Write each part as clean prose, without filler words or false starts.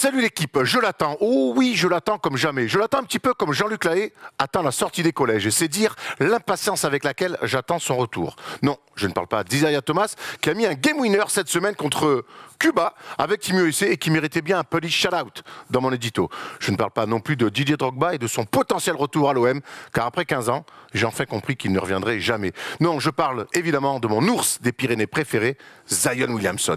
Salut l'équipe, je l'attends. Oh oui, je l'attends comme jamais. Je l'attends un petit peu comme Jean-Luc Lahaye attend la sortie des collèges. Et c'est dire l'impatience avec laquelle j'attends son retour. Non, je ne parle pas d'Isaiah Thomas, qui a mis un game winner cette semaine contre Cuba avec Team USA et qui méritait bien un police shout-out dans mon édito. Je ne parle pas non plus de Didier Drogba et de son potentiel retour à l'OM, car après 15 ans, j'ai enfin compris qu'il ne reviendrait jamais. Non, je parle évidemment de mon ours des Pyrénées préféré, Zion Williamson.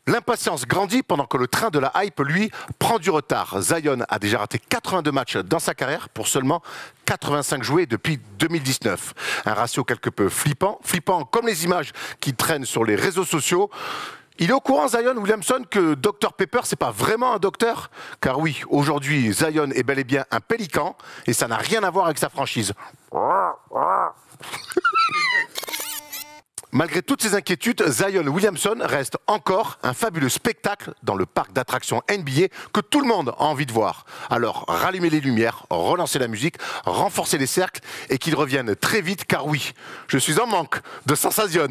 L'impatience grandit pendant que le train de la hype, lui, prend du retard. Zion a déjà raté 82 matchs dans sa carrière pour seulement 85 joués depuis 2019. Un ratio quelque peu flippant comme les images qui traînent sur les réseaux sociaux. Il est au courant, Zion Williamson, que Dr Pepper, c'est pas vraiment un docteur? Car oui, aujourd'hui, Zion est bel et bien un pélican, et ça n'a rien à voir avec sa franchise. Malgré toutes ces inquiétudes, Zion Williamson reste encore un fabuleux spectacle dans le parc d'attractions NBA que tout le monde a envie de voir. Alors, rallumez les lumières, relancez la musique, renforcez les cercles et qu'il revienne très vite, car oui, je suis en manque de sensation.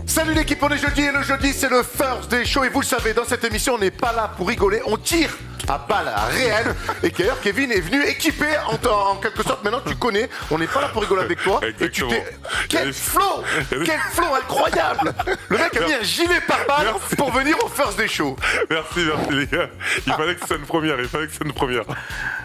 Salut l'équipe, on est jeudi et le jeudi c'est le First Day Show et vous le savez, dans cette émission on n'est pas là pour rigoler, on tire à balles réelles. Et d'ailleurs Kevin est venu équipé en quelque sorte, maintenant tu connais, on n'est pas là pour rigoler avec toi. Exactement. Et tu t'es... Quel flow incroyable. Le mec a mis un gilet pare-balles pour venir au First Day Show. Merci les gars, il fallait que ce soit une première,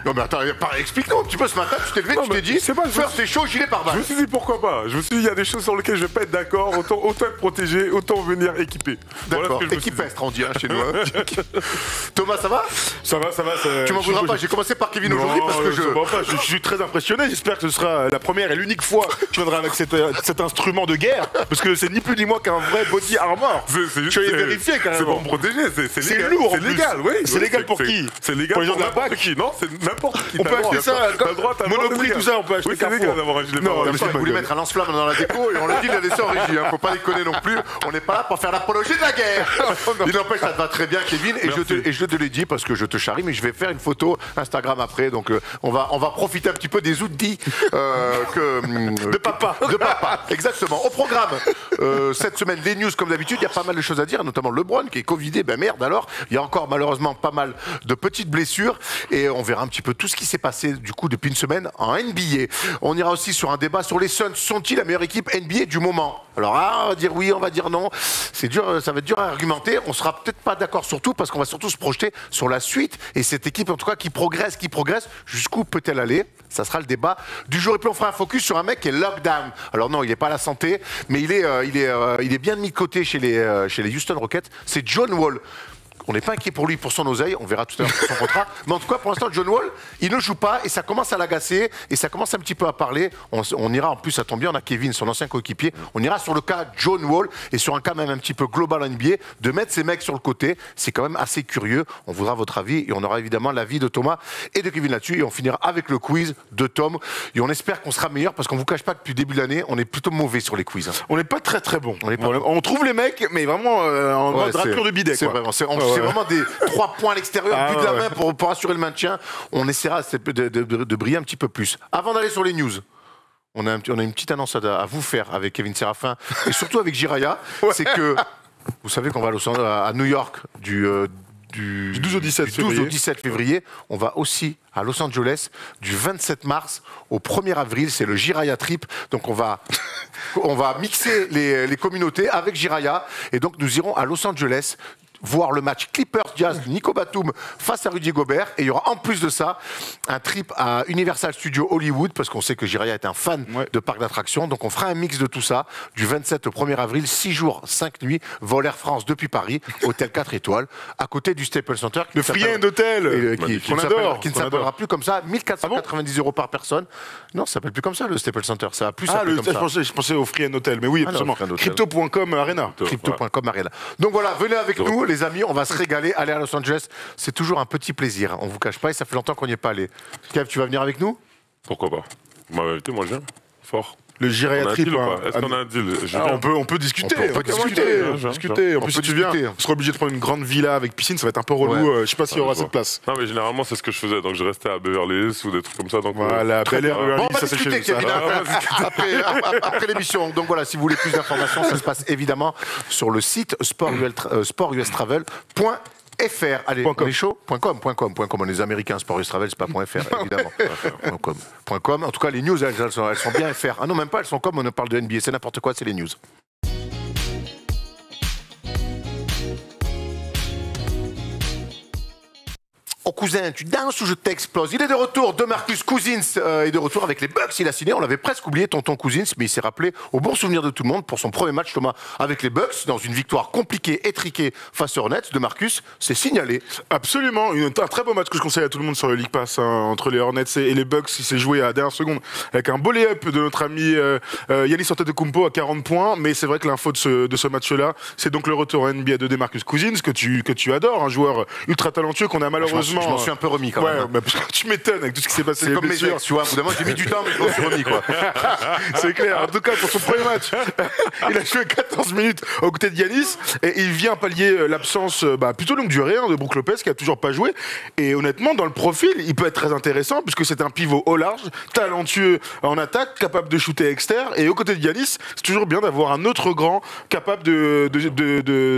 Non mais attends, explique-nous un petit peu ce matin, tu t'es levé, tu t'es dit, First Day Show, gilet pare-balles. Je me suis dit pourquoi pas, je me suis dit il y a des choses sur lesquelles je vais pas être d'accord, autant être protégé, autant venir équipé. D'accord, voilà équipestre on dit chez nous. Hein. Thomas, ça va? Ça va. Tu m'en voudras pas, j'ai commencé par Kevin aujourd'hui parce que je suis très impressionné, j'espère que ce sera la première et l'unique fois que tu viendras avec cet instrument de guerre, parce que c'est ni plus ni moins qu'un vrai body armor. Je vais vérifier carrément. C'est pour me protéger, c'est lourd. C'est légal, oui. C'est légal pour qui? C'est légal pour les gens de la BAC. Non, c'est n'importe qui. On peut acheter ça, Monoprix, tout ça, on peut acheter oui, c'est légal d'avoir un gilet pare-balles. Non, il voulait mettre un lance-flamme dans la déco et on l'a dit, il a laissé en régie. Faut pas déconner non plus. On n'est pas là pour faire l'apologie de la guerre. Il n'empêche, ça te va très bien, Kevin. Et je te l'ai dit parce que je te charrie, mais je vais faire une photo Instagram après. Donc on va profiter un petit peu des outils de papa. Exactement. Au programme cette semaine, les news comme d'habitude. Il y a pas mal de choses à dire, notamment LeBron qui est covidé. Ben merde alors. Il y a encore malheureusement pas mal de petites blessures et on verra un petit peu tout ce qui s'est passé du coup depuis une semaine en NBA. On ira aussi sur un débat sur les Suns. Sont-ils la meilleure équipe NBA du moment? Alors on va dire oui, on va dire non. C'est dur, ça va être dur à argumenter. On sera peut-être pas d'accord sur tout parce qu'on va surtout se projeter sur la suite et cette équipe en tout cas qui progresse. Jusqu'où peut-elle aller? Ça sera le débat du jour. Et puis on fera un focus sur un mec qui est lockdown. Alors non, il n'est pas à la santé, mais il est bien mis de côté chez les Houston Rockets. C'est John Wall. On n'est pas inquiet pour lui, pour son oseille, on verra tout à l'heure son contrat. Mais en tout cas, pour l'instant, John Wall, il ne joue pas et ça commence à l'agacer et ça commence un petit peu à parler. On ira, en plus, ça tombe bien, on a Kevin, son ancien coéquipier. On ira sur le cas John Wall et sur un cas même un petit peu global en NBA, de mettre ces mecs sur le côté. C'est quand même assez curieux. On voudra votre avis et on aura évidemment l'avis de Thomas et de Kevin là-dessus. Et on finira avec le quiz de Tom. Et on espère qu'on sera meilleur parce qu'on ne vous cache pas que depuis le début de l'année, on est plutôt mauvais sur les quiz. On n'est pas très bon. On trouve les mecs, mais vraiment en mode raclure de bidet. C'est vraiment des 3 points à l'extérieur, but de la main pour assurer le maintien. On essaiera de briller un petit peu plus. Avant d'aller sur les news, on a une petite annonce à vous faire avec Kevin Séraphin et surtout avec Jiraya. C'est que vous savez qu'on va à New York du 12 au 17 février. On va aussi à Los Angeles du 27 mars au 1er avril. C'est le Jiraya Trip. Donc on va mixer les communautés avec Jiraya. Et donc nous irons à Los Angeles voir le match Clippers Jazz de Nico Batum face à Rudy Gobert. Et il y aura en plus de ça un trip à Universal Studios Hollywood, parce qu'on sait que Jiraya est un fan de parcs d'attractions. Donc on fera un mix de tout ça du 27 au 1er avril, 6 jours, 5 nuits, vol Air France depuis Paris, hôtel 4 étoiles, à côté du Staples Center. Le Friend Hotel qui ne s'appellera plus comme ça, 1490 € par personne. Non, ça s'appelle plus comme ça le Staples Center, ça a plus s'appeler comme ça. Je pensais au Friend Hotel, mais oui, absolument. Crypto.com Arena. Crypto.com Arena. Donc voilà, venez avec nous les amis, on va se régaler. Aller à Los Angeles, c'est toujours un petit plaisir. On vous cache pas et ça fait longtemps qu'on n'y est pas allé. Kev, tu vas venir avec nous? Pourquoi pas? Moi je viens. Fort. le gériatrique. Est-ce qu'on a un deal? On peut discuter. On peut discuter. En plus, si tu viens, on sera obligé de prendre une grande villa avec piscine, ça va être un peu relou. Je sais pas s'il y aura cette place. Non, mais généralement, c'est ce que je faisais. Donc, je restais à Beverly Hills ou des trucs comme ça. Donc, voilà, Bel Air, Beverly Hills, ça c'est chez nous. Kevin, après l'émission. Donc voilà, si vous voulez plus d'informations, ça se passe évidemment sur le site sportustravel.fr. Allez, on est chaud. .com. On est les Américains, Sport US Travel, c'est pas .fr, évidemment. .com. En tout cas, les news, elles sont bien FR. Ah non, même pas, elles sont comme on parle de NBA, c'est n'importe quoi, c'est les news. Oh cousin, tu danses ou je t'explose? Il est de retour, DeMarcus Cousins est de retour avec les Bucks, il a signé, on l'avait presque oublié, tonton Cousins, mais il s'est rappelé au bon souvenir de tout le monde pour son premier match, Thomas, avec les Bucks, dans une victoire compliquée, étriquée face aux Hornets. DeMarcus s'est signalé. Absolument, un très beau match que je conseille à tout le monde sur le League Pass, entre les Hornets et les Bucks, qui s'est joué à la dernière seconde, avec un beau lay-up de notre ami Giannis Antetokounmpo à 40 points, mais c'est vrai que l'info de ce match-là, c'est donc le retour en NBA de DeMarcus Cousins, que tu adores, un joueur ultra talentueux qu'on a malheureusement... Je m'en suis un peu remis quand même. Ouais, parce que tu m'étonnes avec tout ce qui s'est passé. C'est comme mes ex, tu vois. Évidemment, j'ai mis du temps, mais je m'en suis remis, quoi. C'est clair. En tout cas, pour son premier match, il a joué 14 minutes aux côtés de Giannis et il vient pallier l'absence plutôt longue durée de Brook Lopez qui a toujours pas joué. Et honnêtement, dans le profil, il peut être très intéressant puisque c'est un pivot au large, talentueux en attaque, capable de shooter externe. Et aux côtés de Giannis, c'est toujours bien d'avoir un autre grand capable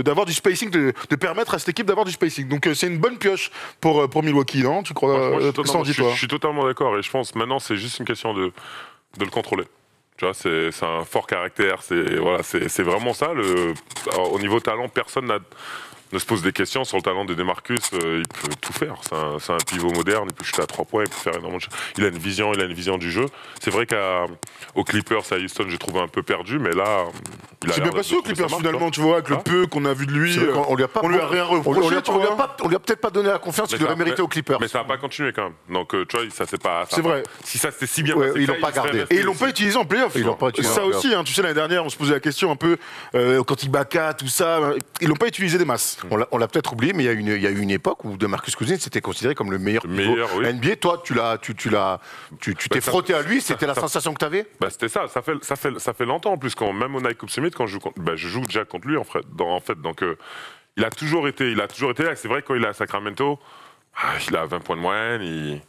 d'avoir du spacing, de permettre à cette équipe d'avoir du spacing. Donc c'est une bonne pioche pour Milwaukee, non? Tu crois? Je suis totalement d'accord et je pense maintenant c'est juste une question de le contrôler. Tu vois, c'est un fort caractère, c'est vraiment ça. Au niveau talent, personne ne se pose des questions sur le talent de DeMarcus. Il peut tout faire. C'est un pivot moderne, il peut shooter à 3 points, il peut faire énormément de choses. Il a une vision du jeu. C'est vrai qu'aux Clippers, à Houston, j'ai trouvé un peu perdu, mais là, il a c'est bien passé aux Clippers finalement, tu vois, avec le peu qu'on a vu de lui. On lui a rien reproché. On lui a peut-être pas donné la confiance qu'il aurait mérité aux Clippers. Mais ça n'a pas continué quand même. Donc, tu vois, ça c'est pas. C'est vrai. Si ça c'était si bien passé, ils l'ont pas gardé. Et ils l'ont pas utilisé en playoff. Ça aussi, tu sais, l'année dernière, on se posait la question un peu quand Ibaka, tout ça, ils l'ont pas utilisé des masses. On l'a peut-être oublié, mais il y a eu une époque où DeMarcus Cousins était considéré comme le meilleur oui. NBA. Toi, tu t'es frotté à lui. C'était la sensation que tu avais? C'était ça. Ça fait longtemps en plus. Même au Nike Cup Summit, quand je joue déjà contre lui en fait. Donc il a toujours été là. C'est vrai que quand il est à Sacramento, il a 20 points de moyenne.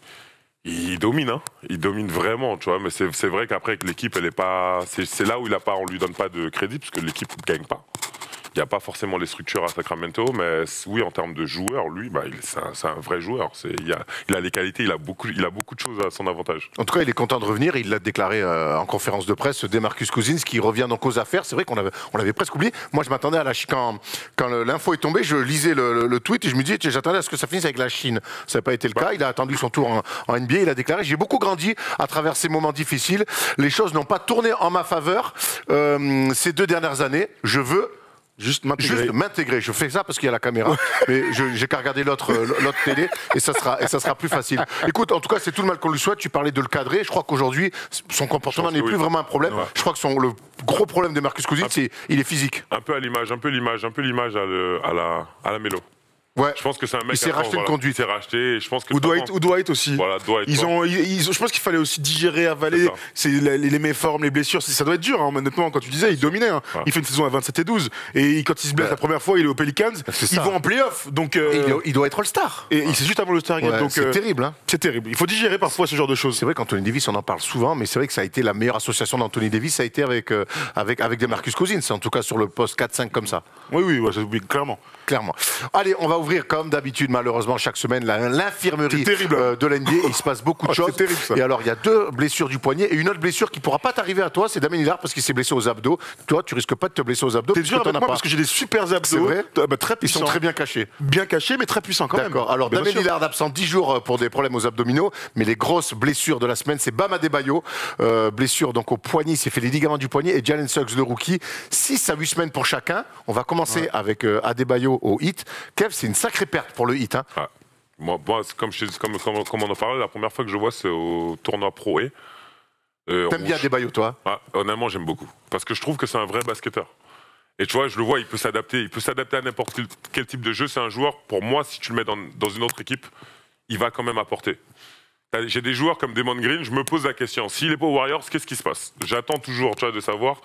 Il domine, hein. Il domine vraiment, tu vois. Mais c'est vrai qu'après avec l'équipe, elle est pas. C'est là où on lui donne pas de crédit parce que l'équipe ne gagne pas. Il n'y a pas forcément les structures à Sacramento, mais oui, en termes de joueur, lui, c'est un vrai joueur. Il a les qualités, il a beaucoup de choses à son avantage. En tout cas, il est content de revenir. Il l'a déclaré en conférence de presse, DeMarcus Cousins, qui revient donc aux affaires. C'est vrai qu'on l'avait presque oublié. Moi, je m'attendais à la Chine. Quand l'info est tombée, je lisais le tweet et je me disais, j'attendais à ce que ça finisse avec la Chine. Ça n'a pas été le cas. Il a attendu son tour en NBA. Il a déclaré, j'ai beaucoup grandi à travers ces moments difficiles. Les choses n'ont pas tourné en ma faveur ces 2 dernières années. Je veux juste m'intégrer. Je fais ça parce qu'il y a la caméra, mais j'ai qu'à regarder l'autre télé et ça sera plus facile. Écoute, en tout cas, c'est tout le mal qu'on lui souhaite. Tu parlais de le cadrer. Je crois qu'aujourd'hui, son comportement n'est plus vraiment un problème. Ouais. Je crois que le gros problème de Marcus Cousins, c'est il est physique. Un peu l'image à la Melo. Ouais. Je pense que c'est un mec. Il s'est racheté une conduite. Il s'est racheté. Je pense que ou Dwight aussi. Voilà, Dwight. Je pense qu'il fallait aussi digérer, avaler les méformes, les blessures. Ça doit être dur, hein, honnêtement. Quand tu disais, il dominait. Hein. Ouais. Il fait une saison à 27-12. Et quand il se blesse la première fois, il est aux Pelicans. Ils vont en playoff. Donc il doit être All-Star. Et c'est juste avant le Star Game. Ouais, c'est terrible. Hein. C'est terrible. Il faut digérer parfois ce genre de choses. C'est vrai qu'Anthony Davis, on en parle souvent, mais c'est vrai que ça a été la meilleure association d'Anthony Davis. Ça a été avec DeMarcus Cousins, en tout cas sur le poste 4-5 comme ça. Oui, clairement. Allez, on va ouvrir comme d'habitude, malheureusement, chaque semaine, l'infirmerie de l'NBA. Il se passe beaucoup de choses. C'est terrible, ça. Et alors, il y a 2 blessures du poignet et une autre blessure qui ne pourra pas t'arriver à toi, c'est Damien Lillard parce qu'il s'est blessé aux abdos. Toi, tu risques pas de te blesser aux abdos. T'es dur avec moi parce que j'ai des super abdos. C'est vrai. Très puissants. Ils sont très bien cachés. Bien cachés, mais très puissants quand même. D'accord. Alors, Damien Lillard absent 10 jours pour des problèmes aux abdominaux, mais les grosses blessures de la semaine, c'est Bam Adebayo. Blessure donc au poignet, il s'est fait les ligaments du poignet, et Jalen Suggs, le rookie. 6 à 8 semaines pour chacun. On va commencer avec Adebayo au Heat. Kev, c'est une sacrée perte pour le Heat. Hein. Ah. Moi, comme on en parlait, la première fois que je vois, c'est au tournoi Pro A. T'aimes bien Adebayo, toi? Honnêtement, j'aime beaucoup. Parce que je trouve que c'est un vrai basketteur. Et tu vois, je le vois, il peut s'adapter. Il peut s'adapter à n'importe quel type de jeu. C'est un joueur, pour moi, si tu le mets dans une autre équipe, il va quand même apporter. J'ai des joueurs comme Damon Green, je me pose la question, s'il est pas aux Warriors, qu'est-ce qui se passe? J'attends toujours, tu vois, de savoir.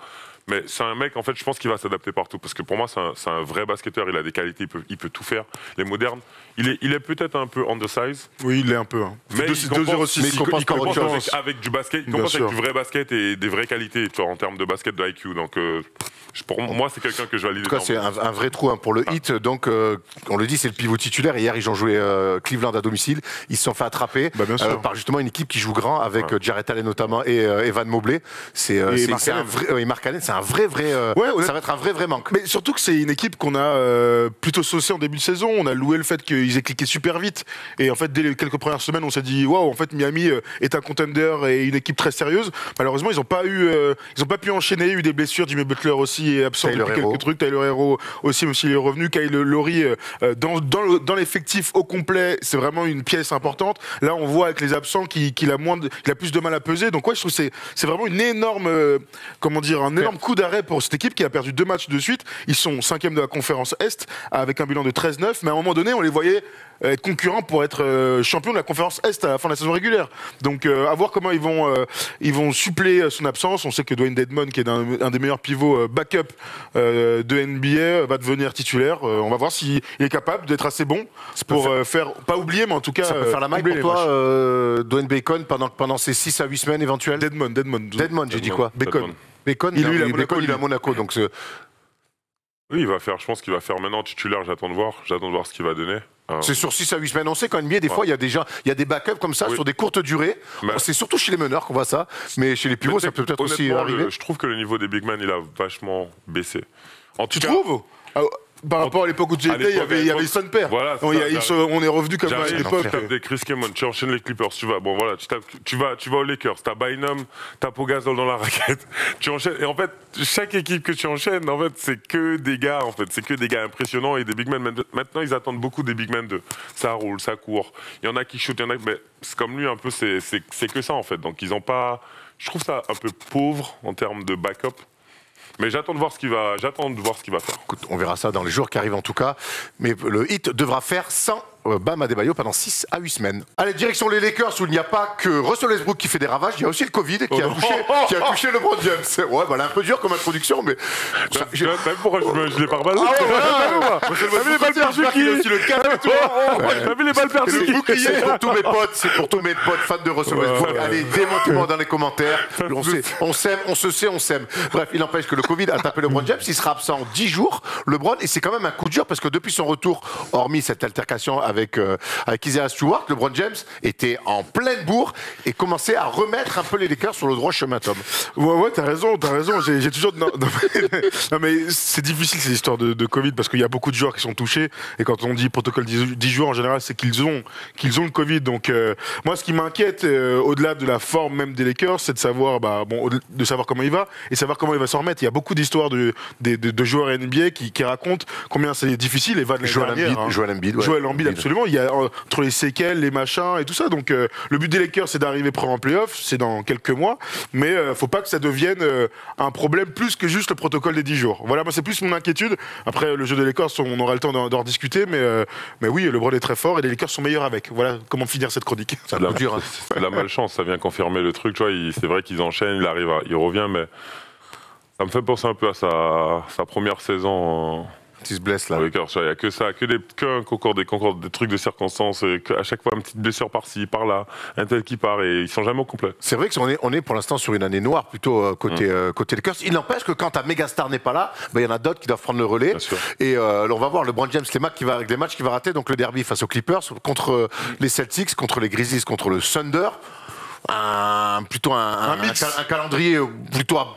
Mais c'est un mec, en fait, je pense qu'il va s'adapter partout. Parce que pour moi, c'est un vrai basketteur. Il a des qualités, il peut tout faire. Il est moderne. Il est peut-être un peu undersize. Oui, il est un peu. Hein. Mais il compense avec du basket. Il compense avec du vrai basket et des vraies qualités, tu vois, en termes de basket de IQ. Donc, pour moi, c'est quelqu'un que je valide. En tout cas, c'est un vrai trou pour le Heat. Donc, on le dit, c'est le pivot titulaire. Hier, ils ont joué Cleveland à domicile. Ils se sont fait attraper par justement une équipe qui joue grand avec Jarrett Allen notamment et Evan Mobley. C'est un vrai. Mark Allen, c'est un vrai. Ça va être un vrai manque. Mais surtout que c'est une équipe qu'on a plutôt saucée en début de saison. On a loué le fait qu'ils aient cliqué super vite. Et en fait, dès les quelques premières semaines, on s'est dit waouh, en fait, Miami est un contender et une équipe très sérieuse. Malheureusement, ils n'ont pas pu enchaîner. Il y a eu des blessures. Jimmy Butler aussi est absent depuis quelques trucs. Tyler Hero aussi, même s'il est revenu. Kyle Lowry dans l'effectif au complet, c'est vraiment une pièce importante. Là, on voit avec les absents qu'il a plus de mal à peser. Donc ouais, je trouve que c'est vraiment une énorme, un énorme coup d'arrêt pour cette équipe qui a perdu 2 matchs de suite. Ils sont 5e de la conférence Est avec un bilan de 13-9, mais à un moment donné, on les voyait être concurrents pour être champions de la conférence Est à la fin de la saison régulière. Donc à voir comment ils vont suppléer son absence. On sait que Dwayne Dedmon, qui est un des meilleurs pivots backup de NBA, va devenir titulaire. On va voir s'il est capable d'être assez bon pour faire, pas oublier, mais en tout cas... Ça peut faire la maille pour toi, Dwayne Bacon, pendant ces 6 à 8 semaines éventuelles. Dedmon, j'ai dit quoi? Bacon, il est à Monaco, donc oui, je pense qu'il va faire maintenant titulaire, j'attends de voir ce qu'il va donner. C'est sur 6 à 8 semaines. On sait qu'en NBA, des fois, il y a des backups comme ça sur des courtes durées. C'est surtout chez les meneurs qu'on voit ça, mais chez les pivots, ça peut peut-être aussi arriver. Je trouve que le niveau des big men, il a vachement baissé. Tu trouves? Par rapport à l'époque où tu étais, il y avait son père. Voilà, on est revenu comme à l'époque. Tu tapes des Chris Kaman, tu enchaînes les Clippers, tu vas aux Lakers, t'as Bynum, t'as Pogazol dans la raquette, tu enchaînes. Et en fait, chaque équipe que tu enchaînes, en fait, c'est que des gars, impressionnants et des big men. Maintenant, ils attendent beaucoup des big men ça roule, ça court. Il y en a qui shootent, mais c'est comme lui un peu, c'est que ça en fait. Donc ils ont pas. Je trouve ça un peu pauvre en termes de backup. Mais j'attends de voir ce qu'il va faire. Écoute, on verra ça dans les jours qui arrivent en tout cas. Mais le Heat devra faire sans Bam Adebayo pendant 6 à 8 semaines. Allez, direction les Lakers où il n'y a pas que Russell Westbrook qui fait des ravages, il y a aussi le Covid qui a touché LeBron James. Ouais, bah, là, un peu dur comme introduction, mais... Même pourquoi je l'ai pas reballé. T'as vu les balles perdues T'as vu les balles perdues. C'est pour tous mes potes fans de Russell Westbrook. Allez, démontez-moi dans les commentaires. On s'aime. Bref, il empêche que le Covid a tapé LeBron James. Il sera absent 10 jours, LeBron, et c'est quand même un coup dur parce que depuis son retour, hormis cette altercation avec Isaiah Stewart, LeBron James était en pleine bourre et commençait à remettre un peu les Lakers sur le droit chemin, Tom. Ouais, t'as raison. J'ai toujours... Non, mais c'est difficile ces histoires de Covid parce qu'il y a beaucoup de joueurs qui sont touchés et quand on dit protocole 10 jours, en général, c'est qu'ils ont le Covid. Donc moi, ce qui m'inquiète, au-delà de la forme même des Lakers, c'est de savoir, de savoir comment il va et savoir comment il va s'en remettre. Il y a beaucoup d'histoires de joueurs NBA qui racontent combien c'est difficile et va de Joel Embiid, absolument. Il y a entre les séquelles, les machins et tout ça. Donc le but des Lakers, c'est d'arriver en playoff, c'est dans quelques mois. Mais faut pas que ça devienne un problème plus que juste le protocole des 10 jours. Voilà, moi c'est plus mon inquiétude. Après le jeu des Lakers, on aura le temps d'en rediscuter. Mais oui, LeBron est très fort et les Lakers sont meilleurs avec. Voilà comment finir cette chronique. C'est de la malchance, ça vient confirmer le truc. Tu vois, c'est vrai qu'ils enchaînent, il revient, mais ça me fait penser un peu à sa première saison. Il se blesse là. Il n'y a que ça, que concours des trucs de circonstances, et à chaque fois une petite blessure par-ci, par-là, un tel qui part, et ils sont jamais au complet. C'est vrai qu'on est pour l'instant sur une année noire plutôt côté Lakers. Il n'empêche que quand ta méga star n'est pas là, il y en a d'autres qui doivent prendre le relais. Et on va voir LeBron James, les matchs qu'il va rater, donc le derby face aux Clippers, contre les Celtics, contre les Grizzlies, contre le Thunder. Un calendrier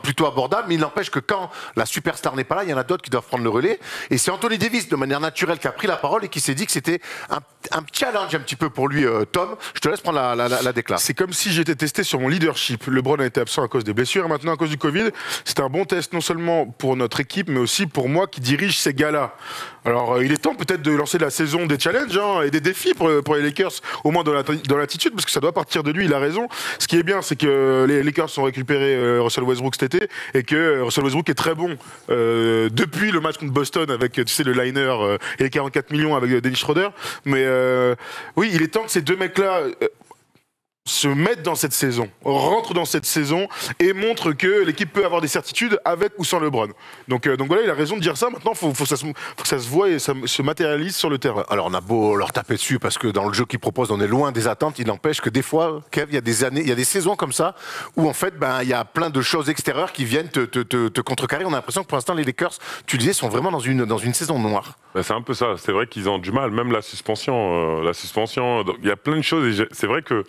plutôt abordable, mais il n'empêche que quand la superstar n'est pas là, il y en a d'autres qui doivent prendre le relais. Et c'est Anthony Davis, de manière naturelle, qui a pris la parole et qui s'est dit que c'était un challenge un petit peu pour lui, Tom. Je te laisse prendre la déclare. C'est comme si j'étais testé sur mon leadership. LeBron a été absent à cause des blessures et maintenant à cause du Covid. C'est un bon test non seulement pour notre équipe, mais aussi pour moi qui dirige ces gars-là. Alors il est temps peut-être de lancer la saison des challenges et des défis pour les Lakers, au moins dans l'attitude, parce que ça doit partir de lui, il a raison. Ce qui est bien, c'est que les Lakers ont récupéré Russell Westbrook cet été et que Russell Westbrook est très bon depuis le match contre Boston avec, tu sais, le liner et les 44 millions avec Dennis Schroeder. Mais oui, il est temps que ces deux mecs-là se mettent dans cette saison, rentrent dans cette saison et montrent que l'équipe peut avoir des certitudes avec ou sans LeBron. Donc voilà, il a raison de dire ça. Maintenant, faut que ça se voit et ça se matérialise sur le terrain. Alors on a beau leur taper dessus parce que dans le jeu qu'ils proposent, on est loin des attentes. Il n'empêche que des fois, Kev, il y a des années, il y a des saisons comme ça où en fait, il y a plein de choses extérieures qui viennent te contrecarrer. On a l'impression que pour l'instant, les Lakers, tu le disais, sont vraiment dans une saison noire. C'est un peu ça. C'est vrai qu'ils ont du mal, même la suspension. Il y a plein de choses. Et c'est vrai que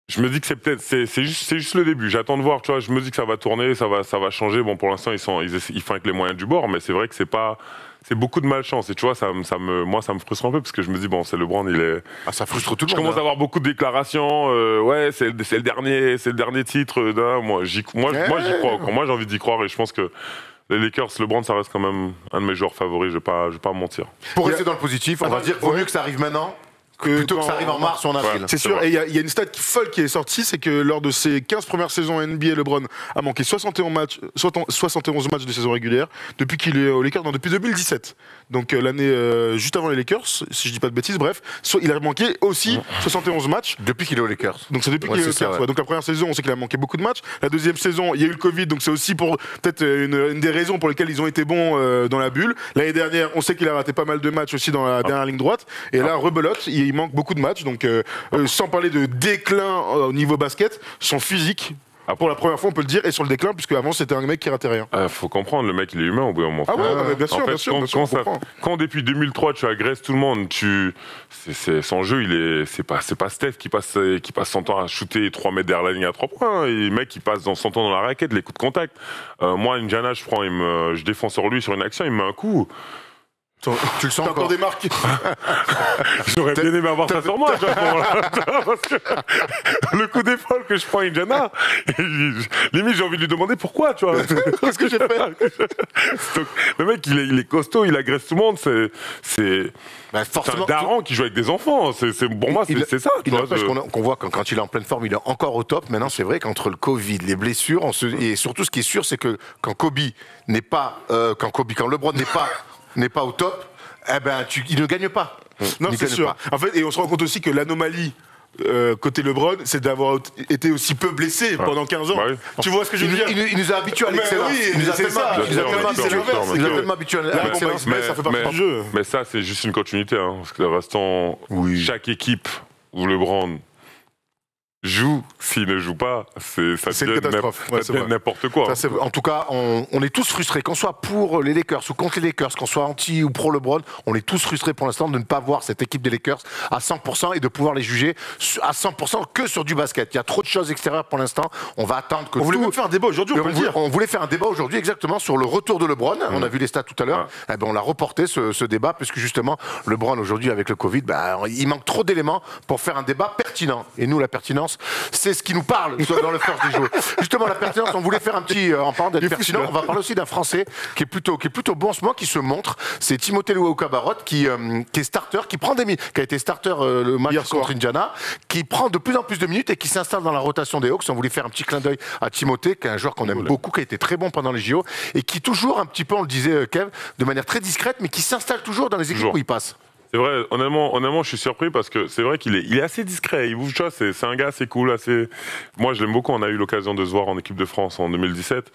je me dis que c'est juste le début. J'attends de voir, tu vois. Je me dis que ça va tourner, ça va changer. Bon, pour l'instant, ils font avec les moyens du bord, mais c'est vrai que c'est beaucoup de malchance. Et tu vois, moi, ça me frustre un peu parce que je me dis, bon, c'est LeBron, il est. Ah, ça frustre tout le monde. Je commence à avoir beaucoup de déclarations. Ouais, c'est le dernier titre. Moi, j'y crois. Moi, j'ai envie d'y croire et je pense que les Lakers, LeBron, ça reste quand même un de mes joueurs favoris. Je vais pas mentir. Pour rester dans le positif, on va dire, vaut mieux que ça arrive maintenant. Plutôt que ça arrive en mars ou en avril. C'est sûr, et il y a une stat folle qui est sortie, c'est que lors de ses 15 premières saisons NBA, LeBron a manqué 71 matchs de saison régulière depuis qu'il est aux Lakers, depuis 2017. Donc l'année juste avant les Lakers, si je dis pas de bêtises, bref, il a manqué aussi 71 matchs. Depuis qu'il est aux Lakers. Donc c'est depuis qu'il est aux Lakers. Ouais. Donc la première saison, on sait qu'il a manqué beaucoup de matchs. La deuxième saison, il y a eu le Covid, donc c'est aussi pour peut-être une des raisons pour lesquelles ils ont été bons dans la bulle. L'année dernière, on sait qu'il a raté pas mal de matchs aussi dans la dernière ligne droite. Et là, rebelote, il manque beaucoup de matchs, donc sans parler de déclin au niveau basket, son physique, pour la première fois on peut le dire, est sur le déclin, puisque avant c'était un mec qui ratait rien. Faut comprendre, le mec il est humain au bout d'un moment. Ah ouais, mais bien sûr, en fait, quand depuis 2003 tu agresses tout le monde, son jeu, c'est pas Steph qui passe son temps à shooter 3 mètres derrière la ligne à 3 points, et le mec il passe son temps dans la raquette, les coups de contact. Moi, Indiana, je défends sur lui sur une action, il me met un coup. Tu le sens encore des marques. J'aurais bien aimé avoir ça sur moi, parce que le coup d'épaule que je prends à Indiana, limite j'ai envie de lui demander pourquoi, tu vois. Qu'est-ce que j'ai fait? Donc, le mec il est costaud, il agresse tout le monde, c'est forcément, un daron qui joue avec des enfants. Pour moi, c'est ça. Il n'empêche qu'on voit quand il est en pleine forme, il est encore au top. Maintenant, c'est vrai qu'entre le Covid, les blessures, et surtout ce qui est sûr, c'est que quand quand LeBron n'est pas au top, il ne gagne pas. Non, c'est sûr. En fait, et on se rend compte aussi que l'anomalie côté LeBron, c'est d'avoir été aussi peu blessé pendant 15 ans. Bah oui. Tu vois ce que je veux dire? Il nous a habitués à l'excellence. Oui, il nous a tellement habitués à l'excellence. Ça fait partie du jeu. Mais ça, c'est juste une continuité. Parce que chaque équipe où LeBron joue, s'il ne joue pas, c'est une catastrophe. N'importe quoi. Ça, en tout cas, on est tous frustrés, qu'on soit pour les Lakers ou contre les Lakers, qu'on soit anti ou pro LeBron, on est tous frustrés pour l'instant de ne pas voir cette équipe des Lakers à 100% et de pouvoir les juger à 100% que sur du basket. Il y a trop de choses extérieures pour l'instant. On va attendre que on voulait même faire un débat aujourd'hui, on peut le dire. On voulait faire un débat aujourd'hui exactement sur le retour de LeBron. On a vu les stats tout à l'heure. On l'a reporté ce débat puisque justement LeBron aujourd'hui avec le Covid, il manque trop d'éléments pour faire un débat pertinent. Et nous, la pertinence, c'est ce qui nous parle dans le first des jeux. Justement, la pertinence, on voulait faire un petit. En parlant d'être pertinent, on va parler aussi d'un Français qui est plutôt bon en ce moment, qui se montre. C'est Timothée Luwawu-Cabarrot qui est starter, qui a été starter le match contre Indiana, qui prend de plus en plus de minutes et qui s'installe dans la rotation des Hawks. On voulait faire un petit clin d'œil à Timothée, qui est un joueur qu'on aime beaucoup, qui a été très bon pendant les JO et qui toujours un petit peu, on le disait Kev, de manière très discrète, mais qui s'installe toujours dans les équipes où il passe. C'est vrai, honnêtement, je suis surpris parce que c'est vrai qu'il est assez discret. Il bouge, tu vois, c'est un gars assez cool, moi, je l'aime beaucoup. On a eu l'occasion de se voir en équipe de France en 2017.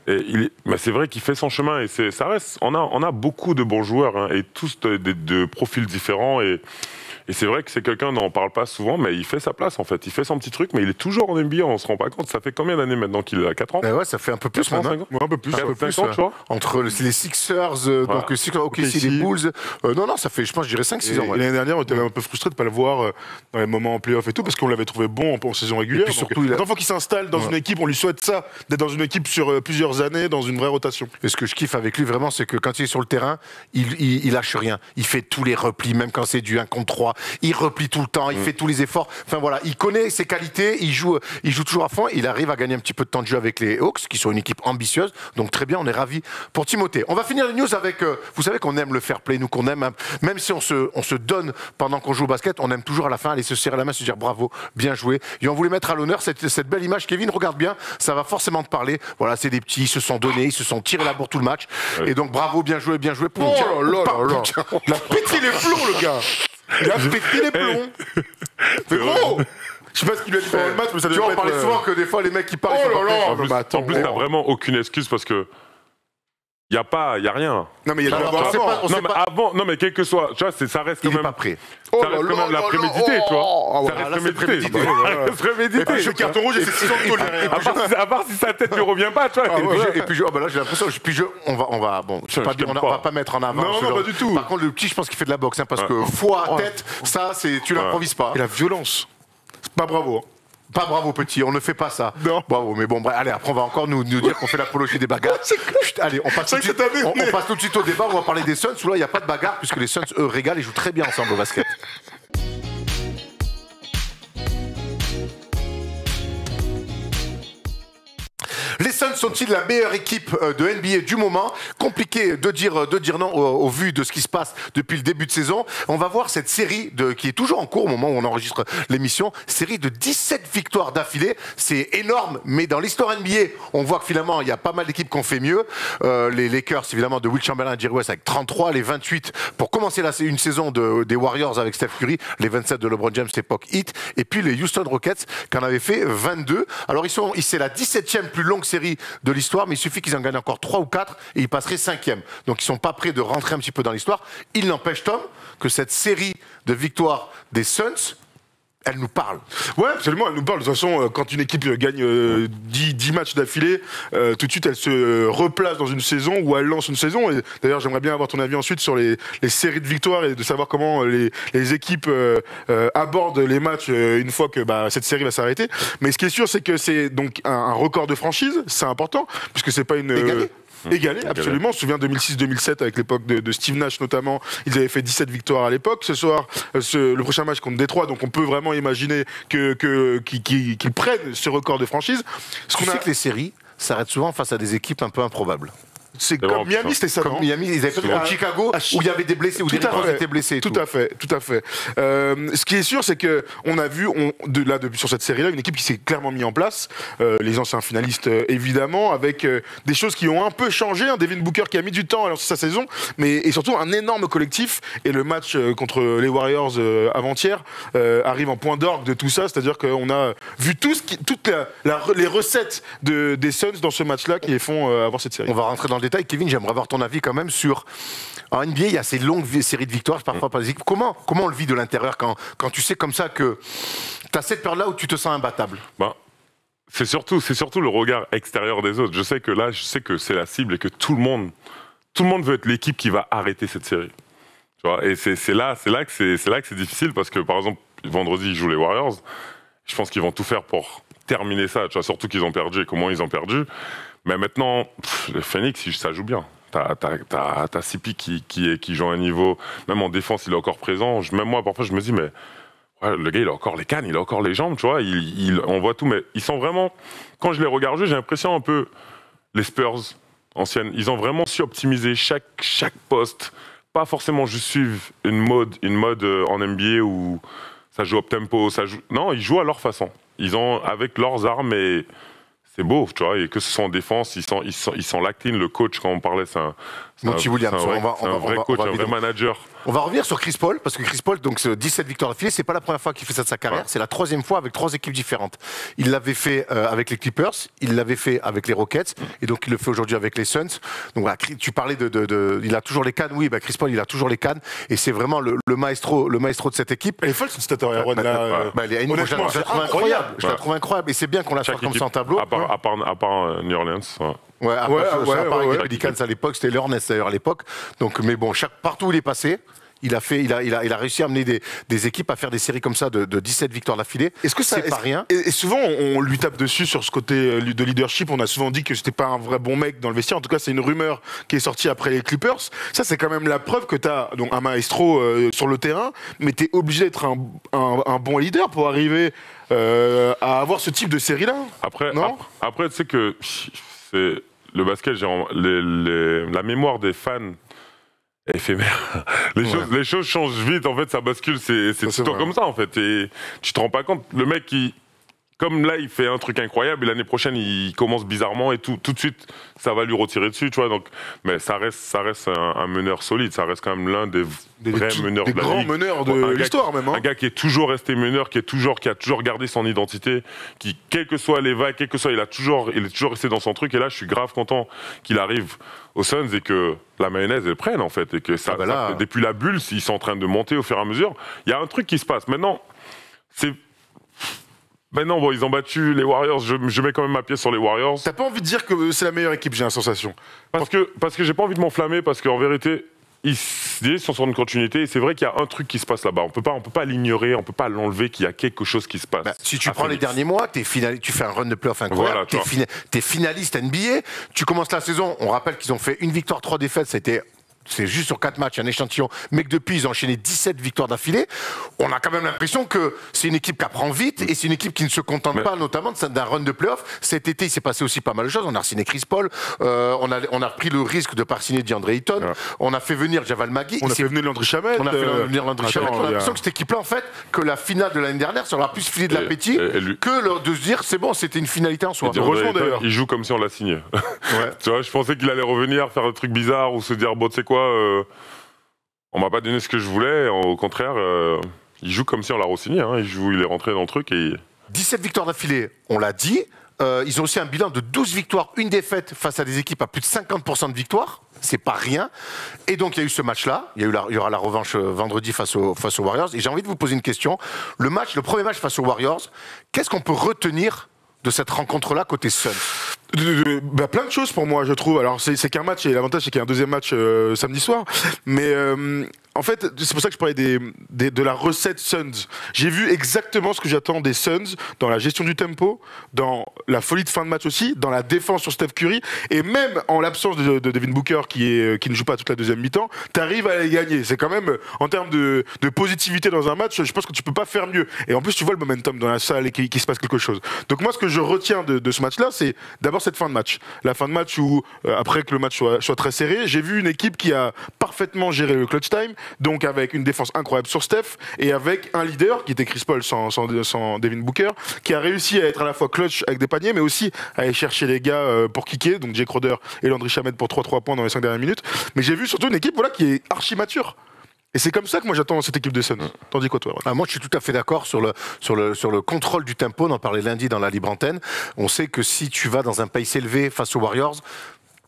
Et c'est vrai qu'il fait son chemin et ça reste. On a beaucoup de bons joueurs et tous de profils différents et c'est vrai que c'est quelqu'un dont on parle pas souvent, mais il fait sa place en fait. Il fait son petit truc, mais il est toujours en NBA, on se rend pas compte. Ça fait combien d'années maintenant qu'il a 4 ans? Ouais, ça fait un peu plus maintenant. Un peu plus. 5 ans, tu vois. Entre les Sixers, donc les Bulls. Non, ça fait, je pense, je dirais 5-6 ans. L'année dernière, on était un peu frustré de pas le voir dans les moments en playoff et tout, parce qu'on l'avait trouvé bon en saison régulière. Et puis surtout, une fois qu'il s'installe dans une équipe, on lui souhaite ça, d'être dans une équipe sur plusieurs années, dans une vraie rotation. Et ce que je kiffe avec lui vraiment, c'est que quand il est sur le terrain, il lâche rien. Il fait tous les replis, même quand c'est du 1 contre 3. Il replie tout le temps, il fait tous les efforts. Enfin voilà, il connaît ses qualités, il joue toujours à fond. Il arrive à gagner un petit peu de temps de jeu avec les Hawks, qui sont une équipe ambitieuse. Donc très bien, on est ravis pour Timothée. On va finir les news avec, vous savez qu'on aime le fair play, nous qu'on aime, même si on se donne pendant qu'on joue au basket, on aime toujours à la fin aller se serrer la main, se dire bravo, bien joué. Et on voulait mettre à l'honneur cette belle image. Kevin, regarde bien, ça va forcément te parler. Voilà, c'est des petits, ils se sont donnés, ils se sont tirés la bourre tout le match. Et donc bravo, bien joué pour il a pété les plombs, le gars. Il a pété les plombs. Mais gros, Je sais pas ce qu'il lui a dit pendant le match, mais ça Tu doit vois, on pas parlait être... souvent que des fois, les mecs qui parlent. Oh ils sont là pas là. prêts. En plus, t'as vraiment aucune excuse parce que y a rien. Non, mais il y a Alors, de on sait pas- on Non, sait mais pas- avant, non, mais quel que soit, tu vois, ça reste Il quand est pas même. prêt. Oh Ça reste là quand là même la là prémédité, là. tu vois. Ah ouais, Ça là, reste c'est prémédité. prémédité. Ça reste prémédité. Je carton rouge et c'est 600 de derrière. À part si sa tête lui revient pas, tu vois. Et puis, oh, bah là, j'ai l'impression. On va, bon, je sais pas je dire, t'aime on va pas. pas mettre en avant. Non, ce non, genre. pas du tout. Par contre, le petit, je pense qu'il fait de la boxe, hein, parce que foie, tête, ça, tu l'improvises pas. Et la violence. C'est pas bravo. Hein. Pas bravo petit, on ne fait pas ça. Non. Bravo, mais bon, bref, allez, après on va encore nous dire qu'on fait l'apologie des bagarres. Chut, allez, on passe, C'est tout de vrai que suite, cette année, on passe tout de suite au débat, on va parler des Suns, où là il n'y a pas de bagarre, puisque les Suns, eux, régalent et jouent très bien ensemble au basket. Les Suns sont-ils la meilleure équipe de NBA du moment? Compliqué de dire non au vu de ce qui se passe depuis le début de saison. On va voir cette série qui est toujours en cours au moment où on enregistre l'émission. Série de 17 victoires d'affilée. C'est énorme, mais dans l'histoire NBA, on voit que finalement, il y a pas mal d'équipes qui ont fait mieux. Les Lakers, évidemment, de Will Chamberlain et Jerry West avec 33, les 28 pour commencer une saison des Warriors avec Steph Curry, les 27 de LeBron James, l'époque Heat, et puis les Houston Rockets qui en avaient fait 22. Alors, c'est la 17e plus longue série de l'histoire, mais il suffit qu'ils en gagnent encore 3 ou 4 et ils passeraient 5e. Donc ils sont pas prêts de rentrer un petit peu dans l'histoire. Il n'empêche, Tom, que cette série de victoires des Suns, elle nous parle. Ouais, absolument, elle nous parle. De toute façon, quand une équipe gagne 10 matchs d'affilée, tout de suite, elle se replace dans une saison ou elle lance une saison. Et d'ailleurs, j'aimerais bien avoir ton avis ensuite sur les séries de victoires et de savoir comment les équipes abordent les matchs une fois que cette série va s'arrêter. Mais ce qui est sûr, c'est que c'est donc un record de franchise. C'est important, puisque c'est pas une... Égalé, absolument. On se souvient 2006-2007 avec l'époque de Steve Nash notamment. Ils avaient fait 17 victoires à l'époque. Ce soir, le prochain match contre Détroit, donc on peut vraiment imaginer qu'ils prennent ce record de franchise. Tu sais que les séries s'arrêtent souvent face à des équipes un peu improbables. C'est comme Miami, c'était ça, Comme non? Miami, ils avaient fait contre Chicago, où il y avait des blessés, où des défenses étaient blessés. Et tout à fait. Ce qui est sûr, c'est que on a vu sur cette série-là une équipe qui s'est clairement mise en place. Les anciens finalistes, évidemment, avec des choses qui ont un peu changé. Devin Booker qui a mis du temps à lancer sa saison, et surtout un énorme collectif. Et le match contre les Warriors avant-hier arrive en point d'orgue de tout ça. C'est-à-dire qu'on a vu toutes les recettes des Suns dans ce match-là qui les font avoir cette série. On va rentrer dans le détail. Kevin, j'aimerais avoir ton avis quand même sur... En NBA, il y a ces longues séries de victoires, parfois par des équipes. Comment on le vit de l'intérieur quand tu sais comme ça que tu as cette période-là où tu te sens imbattable? C'est surtout le regard extérieur des autres. Je sais que c'est la cible et que tout le monde veut être l'équipe qui va arrêter cette série. Tu vois, et c'est là que c'est difficile parce que, par exemple, vendredi, ils jouent les Warriors. Je pense qu'ils vont tout faire pour terminer ça. Tu vois, surtout qu'ils ont perdu et comment ils ont perdu. Mais maintenant, le Phoenix, ça joue bien. T'as CP qui joue à un niveau, même en défense, il est encore présent. Même moi, parfois, je me dis, mais ouais, le gars, il a encore les cannes, il a encore les jambes, tu vois. On voit tout, mais ils sont vraiment. Quand je les regarde jouer, j'ai l'impression un peu les Spurs anciennes. Ils ont vraiment su optimiser chaque poste, pas forcément juste suivre une mode en NBA où ça joue up tempo, non, ils jouent à leur façon. Ils ont avec leurs armes et c'est beau, tu vois, et que ce soit en défense, ils sont l'acting, le coach, quand on parlait, c'est un vrai coach, un vrai manager. On va revenir sur Chris Paul, parce que Chris Paul, donc 17 victoires d'affilée, c'est pas la première fois qu'il fait ça de sa carrière, c'est la 3e fois avec 3 équipes différentes. Il l'avait fait avec les Clippers, il l'avait fait avec les Rockets, et donc il le fait aujourd'hui avec les Suns. Donc voilà, tu parlais il a toujours les cannes, oui, Chris Paul, il a toujours les cannes, et c'est vraiment le maestro de cette équipe. Elle est folle cette stat là. Je la trouve incroyable, et c'est bien qu'on la sorte comme ça en tableau. À part New Orleans. Ouais, à part les Pelicans à l'époque, c'était les Hornets d'ailleurs à l'époque. Donc, mais bon, partout où il est passé, il a réussi à amener des équipes à faire des séries comme ça de 17 victoires d'affilée. Est-ce que c'est pas rien? Et souvent, on lui tape dessus sur ce côté de leadership. On a souvent dit que c'était pas un vrai bon mec dans le vestiaire. En tout cas, c'est une rumeur qui est sortie après les Clippers. Ça, c'est quand même la preuve que tu as donc un maestro sur le terrain, mais tu es obligé d'être un bon leader pour arriver à avoir ce type de série-là. Après, tu sais que c'est le basket, la mémoire des fans est éphémère. Les choses changent vite, en fait, ça bascule, c'est tout le temps comme ça, en fait. Et tu te rends pas compte, le mec, comme là, il fait un truc incroyable, et l'année prochaine, il commence bizarrement, et tout de suite, ça va lui retirer dessus, tu vois. Donc, mais ça reste un meneur solide, ça reste quand même l'un des vrais meneurs de la grands ligue. meneurs de l'histoire, même. Hein. Un gars qui est toujours resté meneur, qui a toujours gardé son identité, qui, quelles que soient les vagues, quel que soit, il est toujours resté dans son truc, et là, je suis grave content qu'il arrive aux Suns et que la mayonnaise, elle prenne, en fait, et que depuis la bulle, ils sont en train de monter au fur et à mesure. Il y a un truc qui se passe. Maintenant, bon, ils ont battu les Warriors. Je mets quand même ma pièce sur les Warriors. T'as pas envie de dire que c'est la meilleure équipe, j'ai la sensation. Parce que j'ai pas envie de m'enflammer, parce qu'en vérité, ils sont sur une continuité. Et c'est vrai qu'il y a un truc qui se passe là-bas. On peut pas l'ignorer, on peut pas l'enlever qu'il y a quelque chose qui se passe. Si tu prends les derniers mois, tu fais un run de playoff incroyable, voilà, t'es finaliste NBA, tu commences la saison, on rappelle qu'ils ont fait 1 victoire, 3 défaites, c'est juste sur 4 matchs, un échantillon. Mais que depuis, ils ont enchaîné 17 victoires d'affilée. On a quand même l'impression que c'est une équipe qui apprend vite et c'est une équipe qui ne se contente pas, notamment d'un run de playoff. Cet été, il s'est passé aussi pas mal de choses. On a signé Chris Paul. On a pris le risque de ne pas signer DeAndre Ayton. Ouais. On a fait venir Javal Magui. On a fait venir Landry Shamet. On a fait venir Landry Shamet. On a l'impression que cette équipe-là, en fait, que la finale de l'année dernière, ça leur a plus filé de l'appétit que de se dire c'est bon, c'était une finalité en soi. Il joue comme si on l'a signé. Ouais. Tu vois, je pensais qu'il allait revenir, faire un truc bizarre ou se dire bon, tu sais quoi. On m'a pas donné ce que je voulais, au contraire, il joue comme si on l'a re-signé, hein. Il est rentré dans le truc et... 17 victoires d'affilée, on l'a dit. Ils ont aussi un bilan de 12 victoires, 1 défaite face à des équipes à plus de 50% de victoires. C'est pas rien. Et donc il y a eu ce match-là, il y aura la revanche vendredi face aux Warriors. Et j'ai envie de vous poser une question. Le premier match face aux Warriors, qu'est-ce qu'on peut retenir de cette rencontre-là côté Suns? Plein de choses pour moi, je trouve. Alors c'est qu'un match et l'avantage c'est qu'il y a un deuxième match samedi soir. Mais en fait, c'est pour ça que je parlais de la recette Suns. J'ai vu exactement ce que j'attends des Suns dans la gestion du tempo, dans la folie de fin de match aussi, dans la défense sur Steph Curry, et même en l'absence de Devin Booker qui ne joue pas toute la deuxième mi-temps, t'arrives à les gagner. C'est quand même, en termes de positivité dans un match, je pense que tu peux pas faire mieux. Et en plus, tu vois le momentum dans la salle et qu'il se passe quelque chose. Donc moi, ce que je retiens de ce match-là, c'est d'abord cette fin de match. La fin de match où, après que le match soit très serré, j'ai vu une équipe qui a parfaitement géré le clutch time, donc avec une défense incroyable sur Steph et avec un leader qui était Chris Paul sans Devin Booker, qui a réussi à être à la fois clutch avec des paniers, mais aussi à aller chercher les gars pour kicker, donc Jay Crowder et Landry Shamet pour 3 points dans les 5 dernières minutes. Mais j'ai vu surtout une équipe qui est archi mature. Et c'est comme ça que moi j'attends cette équipe de Suns. T'en dis quoi toi? Moi je suis tout à fait d'accord sur le contrôle du tempo. On en parlait lundi dans la libre antenne. On sait que si tu vas dans un pace élevé face aux Warriors,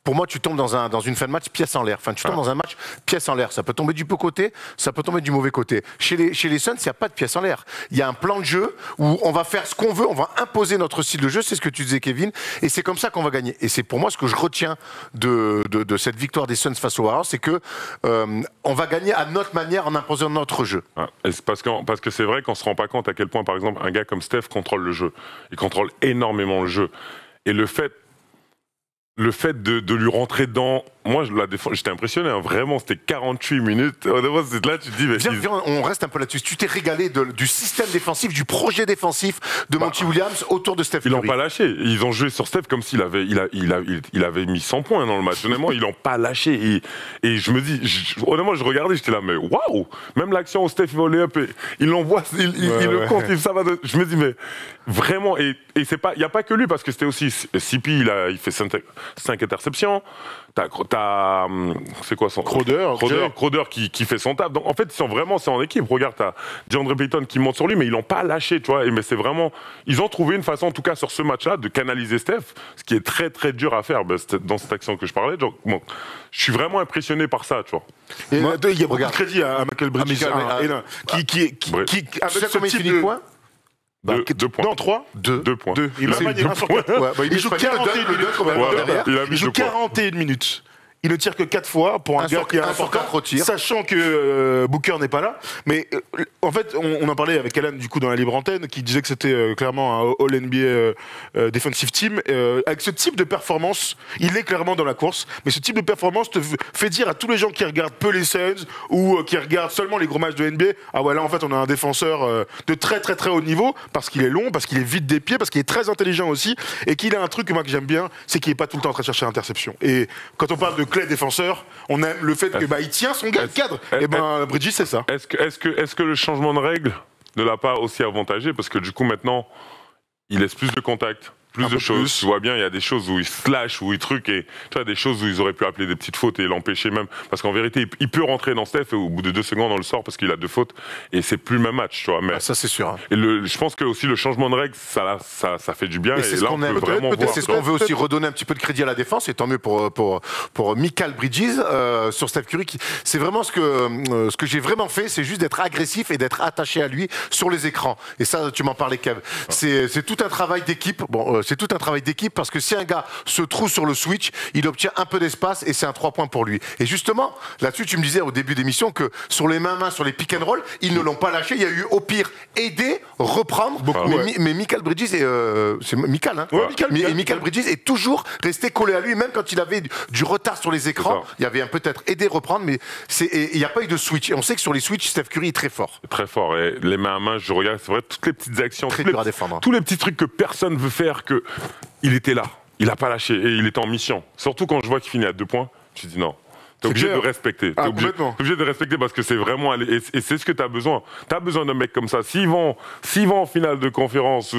pour moi, tu tombes dans une fin de match pièce en l'air. Enfin, tu tombes dans un match pièce en l'air. Ça peut tomber du bon côté, ça peut tomber du mauvais côté. Chez les Suns, il n'y a pas de pièce en l'air. Il y a un plan de jeu où on va faire ce qu'on veut, on va imposer notre style de jeu. C'est ce que tu disais, Kevin. Et c'est comme ça qu'on va gagner. Et c'est pour moi ce que je retiens de cette victoire des Suns face aux Warriors, c'est que on va gagner à notre manière en imposant notre jeu. Et c'est parce que c'est vrai qu'on se rend pas compte à quel point, par exemple, un gars comme Steph contrôle le jeu. Il contrôle énormément le jeu. Et le fait de lui rentrer dedans, moi j'étais impressionné, hein. Vraiment c'était 48 minutes, là tu te dis mais viens, on reste un peu là-dessus. Tu t'es régalé du système défensif, du projet défensif de Monty Williams autour de Steph Curry. Ils l'ont pas lâché, ils ont joué sur Steph comme s'il avait mis 100 points dans le match, honnêtement ils l'ont pas lâché et je me dis, honnêtement je regardais, j'étais là mais waouh, même l'action où Steph il va au lay-up, il l'envoie, il le compte, ça va je me dis mais vraiment, et c'est pas, il y a pas que lui parce que c'était aussi CP, il fait 5 interceptions. T'as c'est quoi son Crowder qui fait son taf. Donc en fait c'est en équipe. Regarde, t'as DeAndre Payton qui monte sur lui, mais ils l'ont pas lâché, tu vois. Mais c'est vraiment, ils ont trouvé une façon, en tout cas sur ce match-là, de canaliser Steph, ce qui est très très dur à faire dans cette action que je parlais. Donc, bon, je suis vraiment impressionné par ça, tu vois. Et il y a beaucoup de crédit à Michael Bridges, qui avec ce type de points. 2 points. Non, 3 2 points. Il joue 41 minutes. Il ne tire que 4 fois pour un gars qui a un sur 4 tirs, sachant que Booker n'est pas là. Mais en fait, on en parlait avec Alan du coup dans la libre antenne, qui disait que c'était clairement un All-NBA Defensive Team. Avec ce type de performance, il est clairement dans la course. Mais ce type de performance te fait dire à tous les gens qui regardent peu les Suns ou qui regardent seulement les gros matchs de NBA, ah ouais là en fait on a un défenseur de très très très haut niveau parce qu'il est long, parce qu'il est vite des pieds, parce qu'il est très intelligent aussi et qu'il a un truc que moi que j'aime bien, c'est qu'il est pas tout le temps en train de chercher l'interception. Et quand on parle de clé défenseur, on aime le fait que il tient son gars de cadre. Et Bridges c'est ça. Est-ce que le changement de règle ne l'a pas aussi avantagé parce que du coup maintenant il laisse plus de contact. Plus de choses, tu vois bien, il y a des choses où il slash, où il truc, et tu vois, des choses où ils auraient pu appeler des petites fautes et l'empêcher même. Parce qu'en vérité, il peut rentrer dans Steph et au bout de 2 secondes, on le sort parce qu'il a 2 fautes et c'est plus le même match, tu vois. Mais, ça, c'est sûr. Hein. Et je pense que aussi le changement de règles, ça fait du bien. Et c'est ce qu'on aime. C'est ce qu'on veut aussi redonner un petit peu de crédit à la défense, et tant mieux pour Mikal Bridges sur Steph Curry. C'est vraiment ce que j'ai vraiment fait, c'est juste d'être agressif et d'être attaché à lui sur les écrans. Et ça, tu m'en parlais, Kev. C'est tout un travail d'équipe. Bon, c'est tout un travail d'équipe parce que si un gars se trouve sur le switch, il obtient un peu d'espace et c'est un 3 points pour lui. Et justement, là-dessus, tu me disais au début d'émission que sur les mains, sur les pick and roll, ils ne l'ont pas lâché. Il y a eu au pire aider, reprendre. Mais Mikal Bridges, c'est Mikal, hein Mikal Bridges est toujours resté collé à lui, même quand il avait du retard sur les écrans. Il y avait peut-être aider, reprendre, mais il n'y a pas eu de switch. Et on sait que sur les switches, Steph Curry est très fort. Très fort. Et les mains à main, je regarde, c'est vrai, toutes les petites actions, tous les petits trucs que personne veut faire, il était là, il n'a pas lâché et il était en mission. Surtout quand je vois qu'il finit à 2 points, je dis non. T'es obligé de respecter. T'es obligé de respecter parce que c'est vraiment... Et c'est ce que t'as besoin. T'as besoin d'un mec comme ça. S'ils vont en finale de conférence...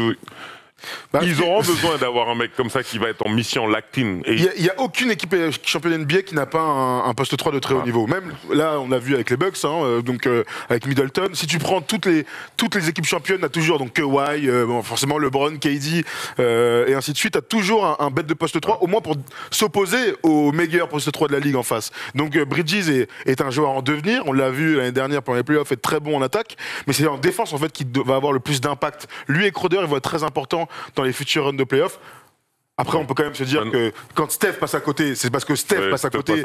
ils auront besoin d'avoir un mec comme ça qui va être en mission lactine. Il n'y a aucune équipe championne NBA qui n'a pas un poste 3 de très haut niveau. Même là, on a vu avec les Bucks, donc avec Middleton. Si tu prends toutes les équipes championnes, tu as toujours donc Kawhi, forcément LeBron, KD, et ainsi de suite. Tu as toujours un bête de poste 3, au moins pour s'opposer au meilleur poste 3 de la ligue en face. Donc Bridges est un joueur en devenir. On l'a vu l'année dernière pendant les playoffs, être très bon en attaque. Mais c'est en défense en fait qui va avoir le plus d'impact. Lui et Crowder, ils vont être très importants dans les futurs runs de playoffs. Après, on peut quand même se dire que quand Steph passe à côté, c'est parce que Steph passe à côté.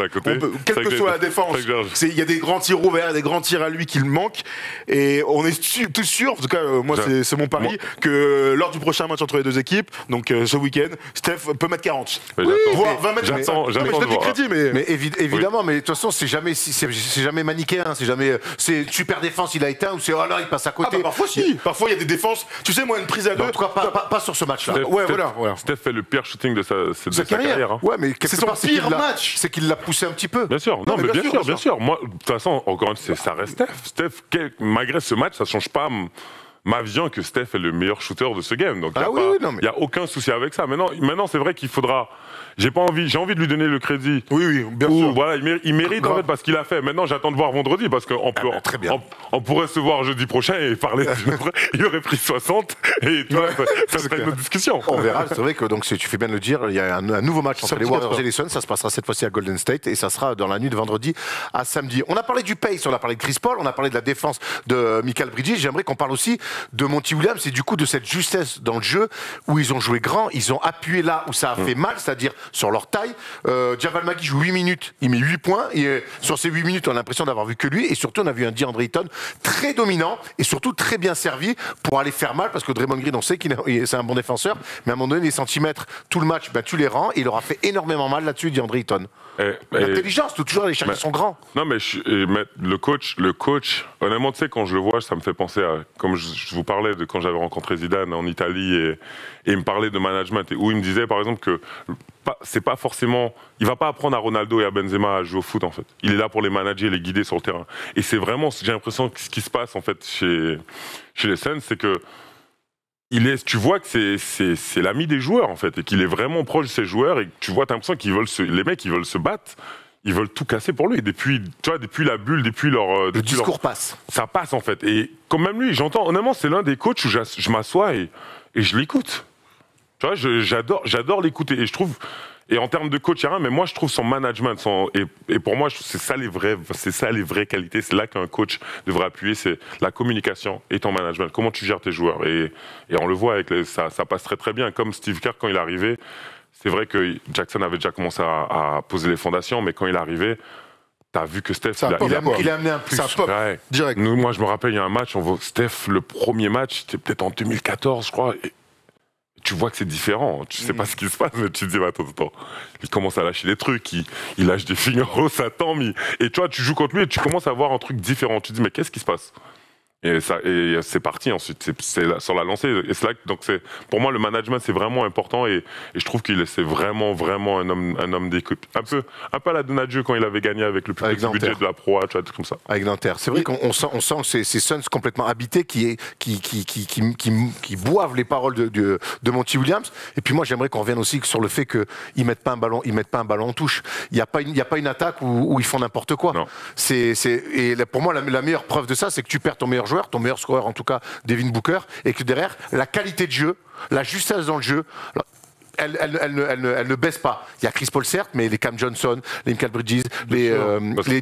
Quelle que soit la défense, il y a des grands tirs ouverts, des grands tirs à lui qui le manquent. Et on est tous sûrs, en tout cas, moi, c'est mon pari, que lors du prochain match entre les deux équipes, donc ce week-end, Steph peut mettre 40. Voire 20 mètres. J'attends je donne du crédit, mais évidemment, mais de toute façon, c'est jamais manichéen. C'est super défense, il a éteint, ou c'est oh là, il passe à côté. Parfois, si. Parfois, il y a des défenses. Tu sais, moi, une prise à 2. En tout cas, pas sur ce match-là. Voilà. Steph fait le pire shooting de sa carrière. Hein. Ouais, mais c'est son pire match. C'est qu'il l'a poussé un petit peu. Bien sûr, bien sûr. Moi, de toute façon, encore une fois, ça reste Steph. Malgré ce match, ça change pas ma vision que Steph est le meilleur shooter de ce game. Donc, il n'y a aucun souci avec ça. Maintenant, c'est vrai qu'il faudra. J'ai envie de lui donner le crédit. Oui, bien sûr. Voilà, il mérite en fait parce qu'il a fait. Maintenant, j'attends de voir vendredi parce qu'on on pourrait se voir jeudi prochain et parler. Il aurait pris 60 et tu vois, ça serait une autre discussion. On verra. C'est vrai que donc tu fais bien de le dire. Il y a un nouveau match entre les Warriors et les Suns. Ça se passera cette fois-ci à Golden State et ça sera dans la nuit de vendredi à samedi. On a parlé du pace, on a parlé de Chris Paul, on a parlé de la défense de Mikal Bridges. J'aimerais qu'on parle aussi de Monty Williams et du coup de cette justesse dans le jeu où ils ont joué grand, ils ont appuyé là où ça a fait mal, c'est-à-dire sur leur taille. Javal Magui joue 8 minutes, il met 8 points. Et sur ces 8 minutes, on a l'impression d'avoir vu que lui. Et surtout, on a vu un DeAndre Ayton très dominant et surtout très bien servi pour aller faire mal. Parce que Draymond Green, on sait qu'il c'est un bon défenseur. Mais à un moment donné, les centimètres, tout le match, tu les rends. Et il aura fait énormément mal là-dessus, DeAndre Ayton. L'intelligence, toujours aller chercher son grand. Non, mais le coach, honnêtement, tu sais, quand je le vois, ça me fait penser à, comme je vous parlais de quand j'avais rencontré Zidane en Italie et il me parlait de management et où il me disait, par exemple, que c'est pas forcément, il va pas apprendre à Ronaldo et à Benzema à jouer au foot en fait. Il est là pour les manager, les guider sur le terrain. Et c'est vraiment, j'ai l'impression que ce qui se passe en fait chez les Suns, c'est que tu vois que c'est l'ami des joueurs en fait et qu'il est vraiment proche de ses joueurs et que tu vois, t'as l'impression les mecs ils veulent se battre. Ils veulent tout casser pour lui. Depuis la bulle, depuis leur... Le discours passe. Ça passe, en fait. Et comme même lui, j'entends... Honnêtement, c'est l'un des coachs où je m'assois et je l'écoute. Tu vois, j'adore l'écouter. Et je trouve... Et en termes de coach, il n'y a rien, mais moi, je trouve son management... Et pour moi, c'est ça les vraies qualités. C'est là qu'un coach devrait appuyer. C'est la communication et ton management. Comment tu gères tes joueurs. Et on le voit, ça passe très, très bien. Comme Steve Kerr, quand il est arrivé... C'est vrai que Jackson avait déjà commencé à poser les fondations, mais quand il est arrivé, t'as vu que Steph... Il a amené un plus. Ça pop, direct. Moi, je me rappelle, il y a un match, on voit Steph, le premier match, c'était peut-être en 2014, je crois, et tu vois que c'est différent. Tu sais pas ce qui se passe, mais tu te dis, attends. Il commence à lâcher des trucs, il lâche des fingers, ça tombe. Et tu vois, tu joues contre lui et tu commences à voir un truc différent. Tu te dis, mais qu'est-ce qui se passe? Et c'est parti ensuite, c'est sur la lancée. Et c'est là donc pour moi, le management, c'est vraiment important. Et je trouve c'est vraiment un homme d'équipe. Un peu à la Donadieu quand il avait gagné avec le plus petit budget de la Pro, tu vois, tout comme ça. Avec Nanterre. C'est vrai qu'on sent ces Suns complètement habités qui boivent les paroles de Monty Williams. Et puis moi, j'aimerais qu'on revienne aussi sur le fait qu'ils mettent pas un ballon en touche. Il n'y a pas une attaque où ils font n'importe quoi. Non. Et pour moi, la meilleure preuve de ça, c'est que tu perds ton meilleur joueur, ton meilleur scoreur en tout cas, Devin Booker, et que derrière, la qualité de jeu, la justesse dans le jeu, elle ne baisse pas. Il y a Chris Paul certes, mais les Cam Johnson, les Michael Bridges, les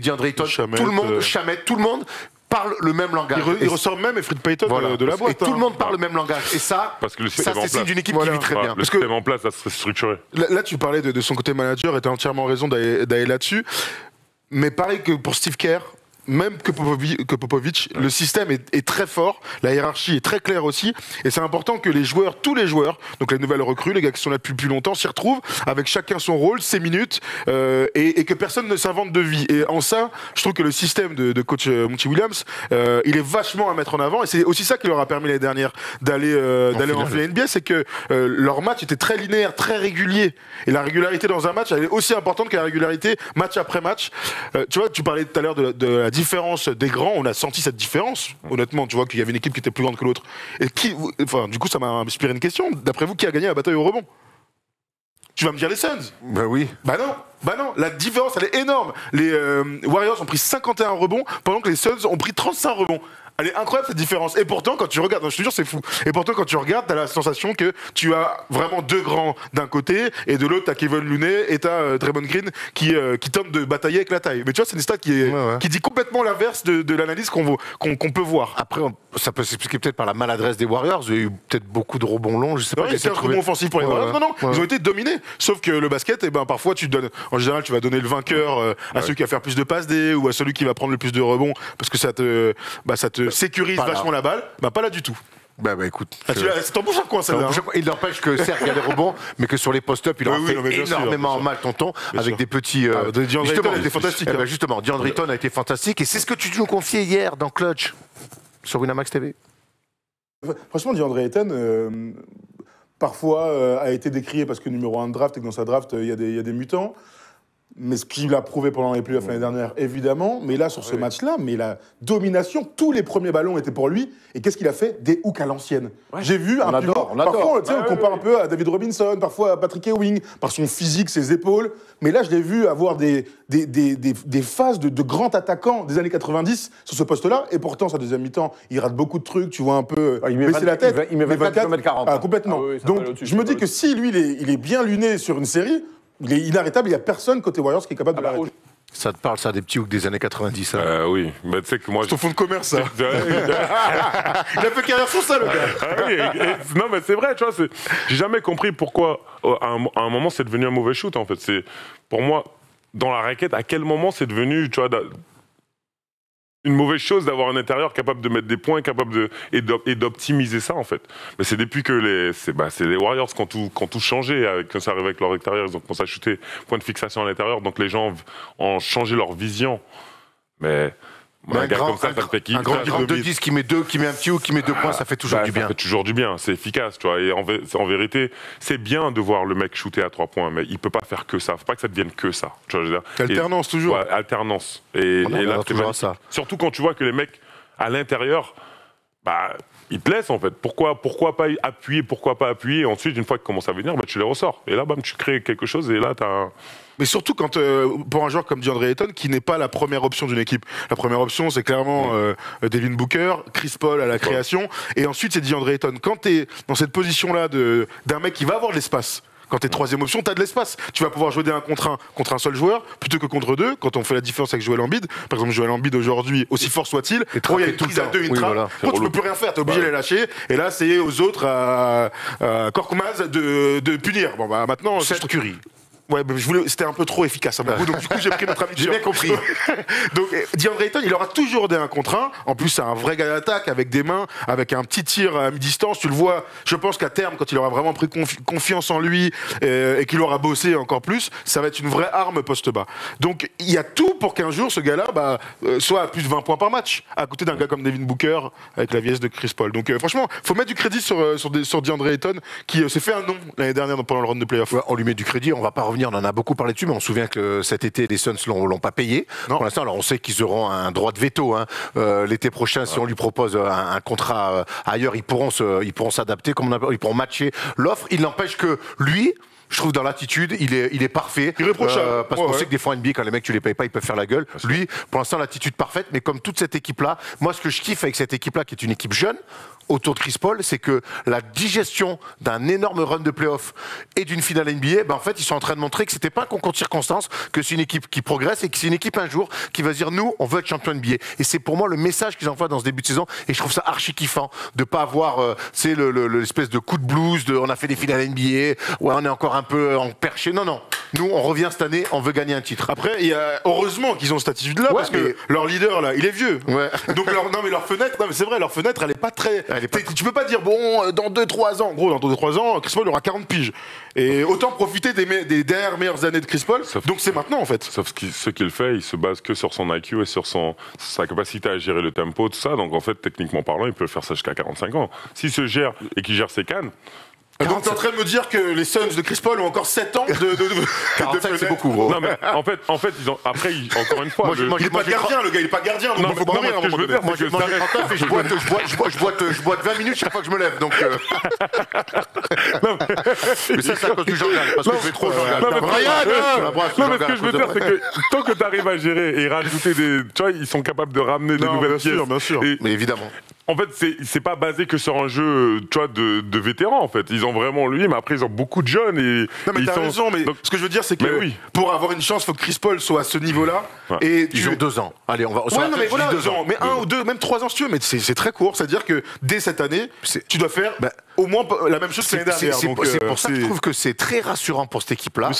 DeAndre Ayton, tout le monde, Shamet, tout le monde parle le même langage. Il ressort même Efrid Payton de la boîte. Et tout le monde parle le même langage. Et ça, c'est signe d'une équipe qui vit très bien. Le système en place, ça serait structuré. Là, tu parlais de son côté manager, et tu as entièrement raison d'aller là-dessus. Mais pareil que pour Steve Kerr, même que Popovic, le système est très fort, la hiérarchie est très claire aussi, et c'est important que tous les joueurs, donc les nouvelles recrues, les gars qui sont là depuis plus longtemps, s'y retrouvent avec chacun son rôle, ses minutes, et que personne ne s'invente de vie. Et en ça, je trouve que le système de coach Monty Williams, il est vachement à mettre en avant, et c'est aussi ça qui leur a permis l'année dernière d'aller en finale NBA, c'est que leur match était très linéaire, très régulier, et la régularité dans un match, elle est aussi importante que la régularité match après match. Tu vois, tu parlais tout à l'heure de la différence des grands, on a senti cette différence, honnêtement, tu vois qu'il y avait une équipe qui était plus grande que l'autre. Et du coup, ça m'a inspiré une question. D'après vous, qui a gagné la bataille au rebond? Tu vas me dire les Suns. Bah oui. Bah non, la différence, elle est énorme. Les Warriors ont pris 51 rebonds, pendant que les Suns ont pris 35 rebonds. Elle est incroyable cette différence. Et pourtant, quand tu regardes, je te jure, c'est fou. Et pourtant, quand tu regardes, t'as la sensation que tu as vraiment deux grands d'un côté, et de l'autre, t'as Kevin Looney et t'as Draymond Green qui tente de batailler avec la taille. Mais tu vois, c'est une stat qui dit complètement l'inverse de l'analyse qu'on peut voir. Après, ça peut s'expliquer peut-être par la maladresse des Warriors. Il y a eu peut-être beaucoup de rebonds longs. Je sais pas. C'est un rebond offensif pour les Warriors. Non, ils ont été dominés. Sauf que le basket, parfois, en général, tu vas donner le vainqueur à celui qui va faire plus de passes D ou à celui qui va prendre le plus de rebonds parce que ça te sécurise vachement la balle. Pas là du tout. Bah écoute, c'est ton bouche à coin, ça. Il n'empêche que certes il y a des rebonds, mais que sur les post-up il a fait énormément mal, tonton, avec des petits. DeAndre Ayton a été fantastique. Justement, DeAndre Ayton a été fantastique, et c'est ce que tu nous confiais hier dans Clutch sur Winamax TV. Franchement, DeAndre Ayton parfois a été décrié parce que numéro 1 de draft et que dans sa draft il y a des mutants. Mais ce qu'il a prouvé pendant les playoffs l'année dernière, évidemment. Mais là, sur ce match-là, la domination, tous les premiers ballons étaient pour lui. Et qu'est-ce qu'il a fait? Des hooks à l'ancienne. Ouais. J'ai vu un pivot. Parfois, on compare un peu à David Robinson, parfois à Patrick Ewing, par son physique, ses épaules. Mais là, je l'ai vu avoir des phases de grands attaquants des années 90 sur ce poste-là. Et pourtant, sa deuxième mi-temps, il rate beaucoup de trucs. Tu vois un peu baisser la tête. Il met 24 km/40. Complètement. Ah, oui, donc, je me dis que si lui, il est bien luné sur une série, il est inarrêtable, il n'y a personne côté Warriors qui est capable de l'arrêter. Ça te parle, ça, des petits hooks des années 90, hein. Oui, mais tu sais que moi... C'est ton fonds de commerce, ça. Il a fait carrière sur ça, le gars. Non, mais c'est vrai, tu vois, j'ai jamais compris pourquoi, à un moment, c'est devenu un mauvais shoot, en fait. Pour moi, dans la raquette, à quel moment c'est devenu, tu vois, une mauvaise chose d'avoir un intérieur capable de mettre des points, et d'optimiser ça, en fait. Mais c'est depuis que c'est les Warriors qui ont tout changé, quand ça arrive avec leur extérieur, ils ont commencé à shooter point de fixation à l'intérieur, donc les gens ont changé leur vision. Mais un gars comme ça fait qui... Un grand 2-10 qui met un petit hook, qui met 2 points, ça fait toujours du bien. Ça fait toujours du bien, c'est efficace, tu vois. Et en vérité, c'est bien de voir le mec shooter à 3 points, mais il peut pas faire que ça. Faut pas que ça devienne que ça. Tu vois, je veux dire. Alternance toujours. Ouais, alternance. Et là, c'est ça. Surtout quand tu vois que les mecs à l'intérieur, ils te laissent en fait. Pourquoi pas appuyer, et ensuite, une fois qu'ils commencent à venir, tu les ressors. Et là, tu crées quelque chose, et là, t'as Mais surtout quand pour un joueur comme DeAndre Ayton, qui n'est pas la première option d'une équipe. La première option, c'est clairement Devin Booker, Chris Paul à la création, et ensuite c'est DeAndre Ayton. Quand tu es dans cette position-là d'un mec qui va avoir de l'espace, quand t'es troisième option, t'as de l'espace. Tu vas pouvoir jouer des 1 contre un seul joueur, plutôt que contre 2, quand on fait la différence avec Joel Embiid. Par exemple, Joel Embiid aujourd'hui, aussi fort soit-il, il y a une prise à 2, une trappe, tu peux plus rien faire, t'es obligé de les lâcher, et là c'est aux autres, à Korkmaz de punir. Bon maintenant, Seth Curry. Ouais, mais c'était un peu trop efficace à mon goût, donc du coup j'ai pris notre ami. J'ai bien compris. Donc DeAndre Ayton, il aura toujours des 1 contre 1. En plus, c'est un vrai gars d'attaque avec des mains, avec un petit tir à mi-distance. Tu le vois, je pense qu'à terme, quand il aura vraiment pris confiance en lui et qu'il aura bossé encore plus, ça va être une vraie arme poste bas. Donc il y a tout pour qu'un jour, ce gars-là soit à plus de 20 points par match, à côté d'un gars comme Devin Booker avec la vieillesse de Chris Paul. Donc franchement, faut mettre du crédit sur DeAndre Ayton, qui s'est fait un nom l'année dernière pendant le round de playoff. Ouais, on lui met du crédit, on va pas revenir, on en a beaucoup parlé dessus, mais on se souvient que cet été, les Suns l'ont pas payé. Non. Pour l'instant, alors on sait qu'ils auront un droit de veto. Hein. L'été prochain, si on lui propose un contrat ailleurs, ils pourront s'adapter, ils pourront matcher l'offre. Il n'empêche que lui, je trouve dans l'attitude, il est parfait. Irréprochable. Parce qu'on sait que des fois NBA, quand les mecs tu les payes pas, ils peuvent faire la gueule. Lui, pour l'instant, l'attitude parfaite. Mais comme toute cette équipe-là, moi, ce que je kiffe avec cette équipe-là, qui est une équipe jeune, autour de Chris Paul, c'est que la digestion d'un énorme run de playoff et d'une finale NBA, en fait, ils sont en train de montrer que c'était pas un concours de circonstances, que c'est une équipe qui progresse et que c'est une équipe un jour qui va se dire nous, on veut être champion NBA. Et c'est pour moi le message qu'ils envoient dans ce début de saison. Et je trouve ça archi kiffant de pas avoir, l'espèce de coup de blues, on a fait des finales NBA, ouais, on est encore un peu en perché. Non, non. Nous, on revient cette année, on veut gagner un titre. Après, heureusement qu'ils ont cette attitude-là, parce que leur leader, là, il est vieux. Ouais. Donc, leur fenêtre, c'est vrai, leur fenêtre, elle est pas très. Tu peux pas dire, dans 2-3 ans, gros, dans 2-3 ans, Chris Paul aura 40 piges. Et autant profiter des dernières meilleures années de Chris Paul. Donc, c'est maintenant, en fait. Sauf que ce qu'il fait, il se base que sur son IQ et sur sa capacité à gérer le tempo, tout ça. Donc, en fait, techniquement parlant, il peut faire ça jusqu'à 45 ans. S'il se gère et qu'il gère ses cannes. Donc t'es en train de me dire que les Suns de Chris Paul ont encore 7 ans de 45, c'est beaucoup, gros. Non, mais en fait, encore une fois. il est pas gardien, le gars, il est pas gardien. Donc il faut mourir à un moment donné. Moi, je mange 39 et je boite 20 minutes chaque fois que je me lève. Donc, mais ça, c'est à cause du Jordan. Parce que je fais trop Jordan. Non, mais ce que je veux dire, c'est que tant que tu arrives à gérer et rajouter des. Tu vois, ils sont capables de ramener des nouvelles pièces. Bien sûr. Mais évidemment. En fait, c'est pas basé que sur un jeu, tu vois, de vétérans, en fait. Ils ont vraiment lui, mais après, ils ont beaucoup de jeunes et. Non, mais t'as raison, mais ce que je veux dire, c'est que pour avoir une chance, il faut que Chris Paul soit à ce niveau-là. Ouais. Et ils ont 2 ans. Allez, on va. Ouais, non, mais voilà, 2 ans. Mais 1 ou 2, même 3 ans, si tu veux, mais c'est très court. C'est-à-dire que dès cette année, tu dois faire au moins la même chose que l'année dernière. C'est pour ça que je trouve que c'est très rassurant pour cette équipe-là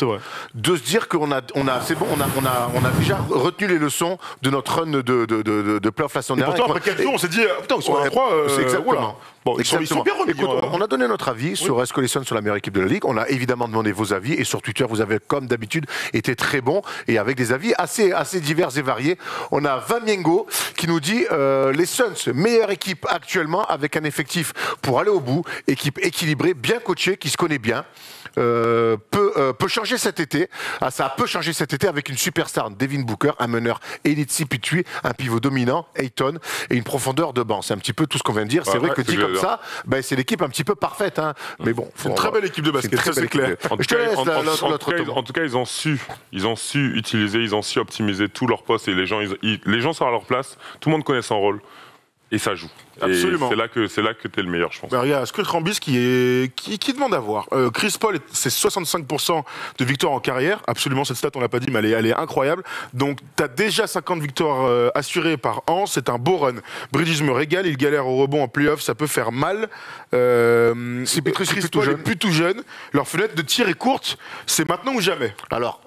de se dire qu'on a déjà retenu les leçons de notre run de playoff la semaine dernière. Pourtant, après 4 jours, on s'est dit, putain, ils sont à 3. C'est exactement. Bon, ils sont bien remis. Écoute, on a donné notre avis sur est-ce que les Suns sont la meilleure équipe de la Ligue. On a évidemment demandé vos avis et sur Twitter, vous avez comme d'habitude été très bons et avec des avis assez divers et variés. On a Vamiengo qui nous dit les Suns, meilleure équipe actuellement avec un effectif pour aller au bout, équipe équilibrée, bien coachée, qui se connaît bien. Peut changer cet été. Ça peut changer cet été avec une superstar, Devin Booker, un meneur élite 6 puis tué, un pivot dominant, Ayton, et une profondeur de banc. C'est un petit peu tout ce qu'on vient de dire. C'est vrai que dit comme ça, c'est l'équipe un petit peu parfaite. Hein. Mais bon, c'est une très belle équipe de basket, ça c'est clair. En tout cas, ils ont su utiliser, ils ont su optimiser tous leurs postes et les gens sont à leur place. Tout le monde connaît son rôle. Et ça joue. Absolument. Et c'est là que t'es le meilleur, je pense. Il y a Scott Rambis qui demande à voir. Chris Paul, c'est 65% de victoires en carrière. Absolument, cette stat, on l'a pas dit, mais elle est incroyable. Donc, t'as déjà 50 victoires assurées par an. C'est un beau run. Bridges me régale. Il galère au rebond en playoff. Ça peut faire mal. Chris Paul est plus tout jeune. Leur fenêtre de tir est courte. C'est maintenant ou jamais. Alors,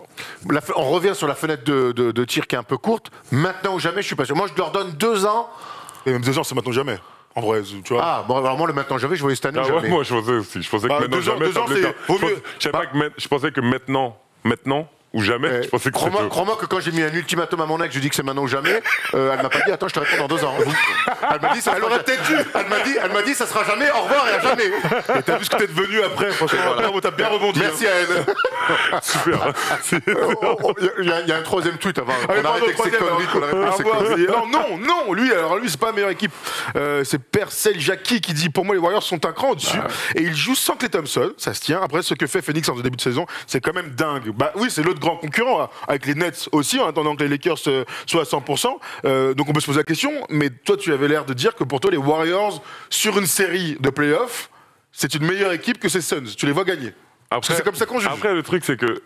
on revient sur la fenêtre de tir qui est un peu courte. Maintenant ou jamais, je suis pas sûr. Moi, je leur donne 2 ans. Et même 2 ans, c'est maintenant jamais. En vrai, tu vois. Ah, bon, alors moi, le maintenant jamais, je voyais cette année. Ouais, moi, je pensais aussi. Je pensais que maintenant jamais. Je pensais que maintenant ou jamais. Je pensais que crois-moi que quand j'ai mis un ultimatum à mon ex, je dis que c'est maintenant ou jamais. Elle m'a pas dit attends, je te réponds dans 2 ans. Elle m'a dit ça. Elle aurait peut-être dû. Elle m'a dit ça sera jamais. Au revoir et à jamais. Et t'as vu ce que t'es devenu après. Franchement, bravo, t'as bien rebondi. Merci à elle. Super. Il y a un 3e tweet avant. On arrête avec ces conneries. Non. Lui, c'est pas la meilleure équipe. C'est Percel Jackie qui dit pour moi les Warriors sont un cran au-dessus et ils jouent sans Klay Thompson. Ça se tient. Après, ce que fait Phoenix en début de saison, c'est quand même dingue. Bah oui, c'est l'autre grand concurrent avec les Nets aussi, en attendant que les Lakers soient à 100%. Donc on peut se poser la question, mais toi tu avais l'air de dire que pour toi les Warriors, sur une série de playoffs, c'est une meilleure équipe que ces Suns. Tu les vois gagner. Après, c'est comme ça qu'on juge. Après, le truc, c'est que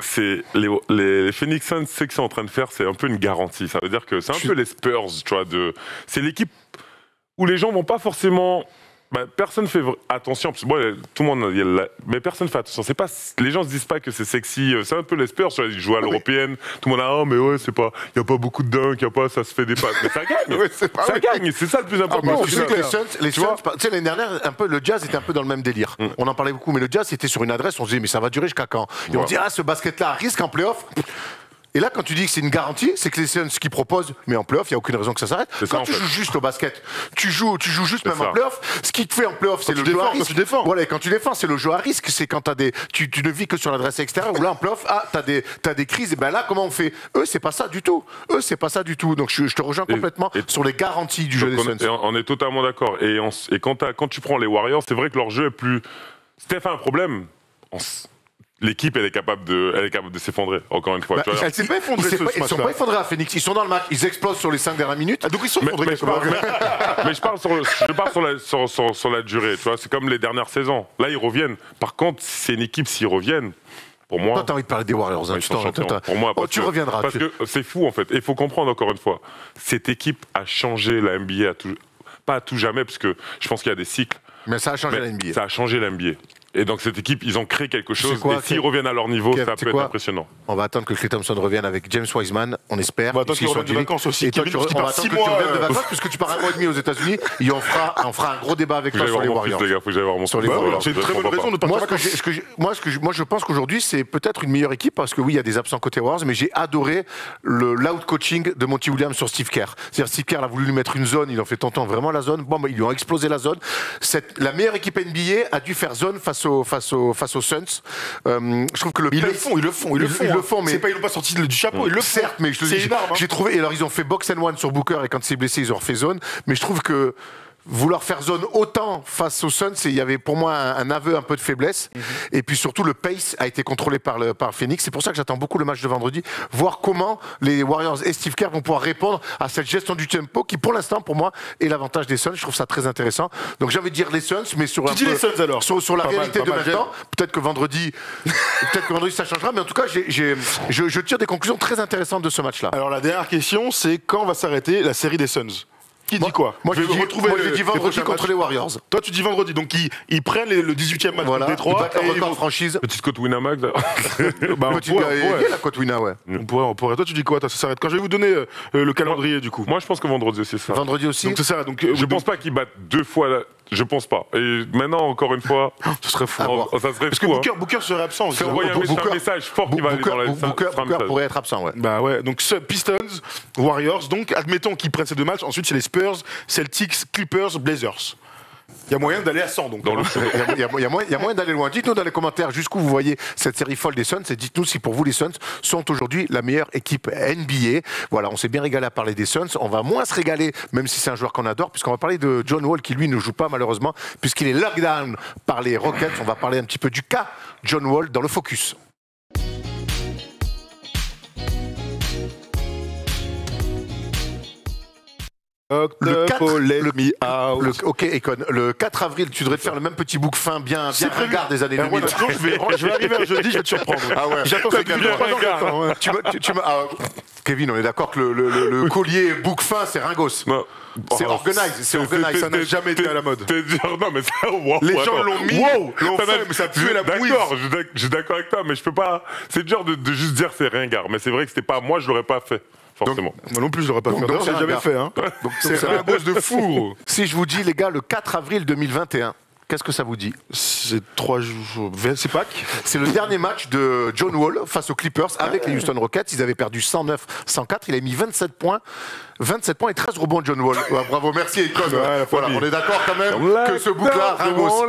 les Phoenix Suns, ce qu'ils sont en train de faire, c'est un peu une garantie. Ça veut dire que c'est un peu les Spurs, tu vois. C'est l'équipe où les gens vont pas forcément personne fait attention, parce que tout le monde, mais personne fait attention. C'est pas, les gens se disent pas que c'est sexy. C'est un peu les Spurs, ils jouent à l'européenne. Tout le monde a, mais ouais, c'est pas, il y a pas beaucoup de dunks, ça se fait des passes, mais ça gagne. Ça gagne, c'est ça le plus important. Tu sais que les Suns, tu sais, l'année dernière, un peu, le Jazz était un peu dans le même délire. On en parlait beaucoup, mais le Jazz c'était sur une adresse, on se disait, mais ça va durer jusqu'à quand? Et on dit, ce basket-là risque en playoff. Et là, quand tu dis que c'est une garantie, c'est que les Suns qui proposent, mais en playoff, il n'y a aucune raison que ça s'arrête. Quand tu joues juste au basket, tu joues juste même en playoff. Ce qui te fait en playoff, c'est le jeu à risque. Quand tu défends. Voilà, et quand tu défends, c'est le jeu à risque. C'est quand tu ne vis que sur l'adresse extérieure, ou là, en playoff, t'as des crises. Et ben là, comment on fait? Eux, c'est pas ça du tout. Donc, je te rejoins complètement sur les garanties du jeu des Suns. On est totalement d'accord. Et quand tu prends les Warriors, c'est vrai que leur jeu est plus. Steph a un problème. L'équipe, elle est capable de s'effondrer, encore une fois. Elle s'est pas effondrée. Ils ne sont pas effondrés à Phoenix. Ils sont dans le match. Ils explosent sur les 5 dernières minutes. Donc ils sont effondrés. Mais je parle sur la durée. Tu vois, c'est comme les dernières saisons. Là, ils reviennent. Par contre, si c'est une équipe, s'ils reviennent, pour moi. Toi, t'as envie de parler des Warriors. Hein, pour moi, tu reviendras. Parce que c'est fou, en fait. Il faut comprendre, encore une fois, cette équipe a changé la NBA, pas à tout jamais, parce que je pense qu'il y a des cycles. Mais ça a changé la NBA. Ça a changé la NBA. Et donc cette équipe, ils ont créé quelque chose. Et s'ils reviennent à leur niveau, ça peut être impressionnant. On va attendre que Klay Thompson revienne avec James Wiseman, on espère. On va attendre qu'il revienne de vacances aussi. Et toi, on va attendre que tu reviennes de vacances, puisque tu pars un mois et demi aux États-Unis. Et on fera un gros débat avec toi sur les Warriors. C'est une très bonne raison de partir en vacances. Moi, je pense qu'aujourd'hui, c'est peut-être une meilleure équipe, parce que oui, il y a des absents côté Warriors, mais j'ai adoré l'out-coaching de Monty Williams sur Steve Kerr. C'est-à-dire, Steve Kerr a voulu lui mettre une zone, il en fait tantôt vraiment la zone. Bon, ils lui ont explosé la zone. La meilleure équipe NBA a dû faire zone face aux Suns. Je trouve que ils le font, mais c'est pas, ils l'ont pas sorti du chapeau, ils le font. Certes, mais je te dis, j'ai trouvé. Et alors, ils ont fait box and one sur Booker, et quand il s'est blessé, ils ont refait zone. Mais je trouve que vouloir faire zone autant face aux Suns, il y avait pour moi un aveu un peu de faiblesse. Et puis surtout, le pace a été contrôlé par Phoenix. C'est pour ça que j'attends beaucoup le match de vendredi, voir comment les Warriors et Steve Kerr vont pouvoir répondre à cette gestion du tempo qui, pour l'instant, pour moi, est l'avantage des Suns. Je trouve ça très intéressant. Donc j'ai envie de dire les Suns, mais sur les Suns, alors. Sur la réalité de maintenant. Peut-être que vendredi, ça changera. Mais en tout cas, je tire des conclusions très intéressantes de ce match-là. Alors la dernière question, c'est quand va s'arrêter la série des Suns? Qui dit quoi? Moi, je dis vendredi contre les Warriors. Toi, tu dis vendredi. Donc, ils prennent le 18e match de Détroit. Ils battent leur franchise. Petite cote Winamax. Il y a la cote Wina, ouais. On pourrait. Toi, tu dis quoi? Ça s'arrête quand? Je vais vous donner le calendrier, du coup. Moi, je pense que vendredi aussi, ça. Vendredi aussi. Donc, c'est ça. Donc, je pense pas qu'ils battent 2 fois. Je pense pas. Et maintenant, encore une fois, ce serait fou. Ça serait parce que Booker serait absent. C'est envoyer un message fort qui va aller dans la Booker pourrait être absent, ouais. Bah ouais. Donc Pistons, Warriors. Donc admettons qu'ils prennent ces 2 matchs. Ensuite, c'est les Spurs, Celtics, Clippers, Blazers. Il y a moyen d'aller à 100, donc. Il y a moyen d'aller loin. Dites-nous dans les commentaires jusqu'où vous voyez cette série folle des Suns, et dites-nous si pour vous les Suns sont aujourd'hui la meilleure équipe NBA. Voilà, on s'est bien régalé à parler des Suns. On va moins se régaler, même si c'est un joueur qu'on adore, puisqu'on va parler de John Wall, qui lui ne joue pas malheureusement, puisqu'il est lockdown par les Rockets. On va parler un petit peu du cas John Wall dans le Focus. Le 4 avril, tu devrais te faire le même petit bouc fin bien ringard des années 2000. Je vais arriver un jeudi, je vais te surprendre. Ah ouais. J'attends ça bien. Kevin, on est d'accord que le collier bouc fin, c'est ringos. C'est organize, ça n'a jamais été à la mode. Non, mais ça, les gens l'ont mis, l'ont fait, mais ça pue la bouille. D'accord, je suis d'accord avec toi, mais je peux pas. C'est dur de juste dire c'est ringard, mais c'est vrai que c'était pas moi, je l'aurais pas fait. Forcément. Moi non plus, je l'aurais pas fait. C'est jamais fait. Hein. C'est un boss de fou. Si je vous dis, les gars, le 4 avril 2021, qu'est-ce que ça vous dit? C'est 3 jours. C'est Pâques. C'est le dernier match de John Wall face aux Clippers avec les Houston Rockets. Ils avaient perdu 109-104. Il a mis 27 points. 27 points et 13 rebonds de John Wall. Ouais, bravo, merci Econ. Voilà, on est d'accord quand même que ce bouc-là, Ringos.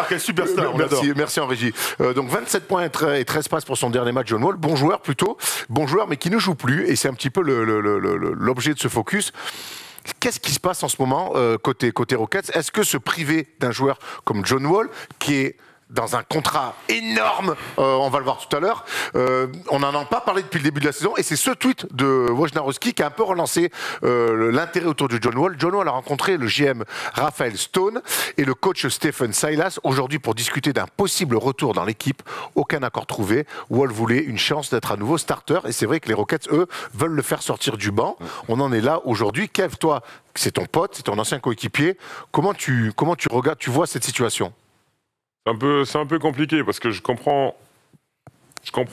Quel superstar. Merci en régie. Donc 27 points et 13 passes pour son dernier match, John Wall. Bon joueur plutôt. Bon joueur, mais qui ne joue plus. Et c'est un petit peu l'objet de ce focus. Qu'est-ce qui se passe en ce moment côté Rockets? Est-ce que se priver d'un joueur comme John Wall, qui est dans un contrat énorme, on va le voir tout à l'heure. On n'en a pas parlé depuis le début de la saison, et c'est ce tweet de Wojnarowski qui a un peu relancé l'intérêt autour de John Wall. John Wall a rencontré le GM Raphaël Stone et le coach Stephen Silas aujourd'hui pour discuter d'un possible retour dans l'équipe. Aucun accord trouvé. Wall voulait une chance d'être à nouveau starter, et c'est vrai que les Rockets, eux, veulent le faire sortir du banc. On en est là aujourd'hui. Kev, toi, c'est ton pote, c'est ton ancien coéquipier. Comment tu regardes, tu vois cette situation? C'est un peu compliqué parce que je comprends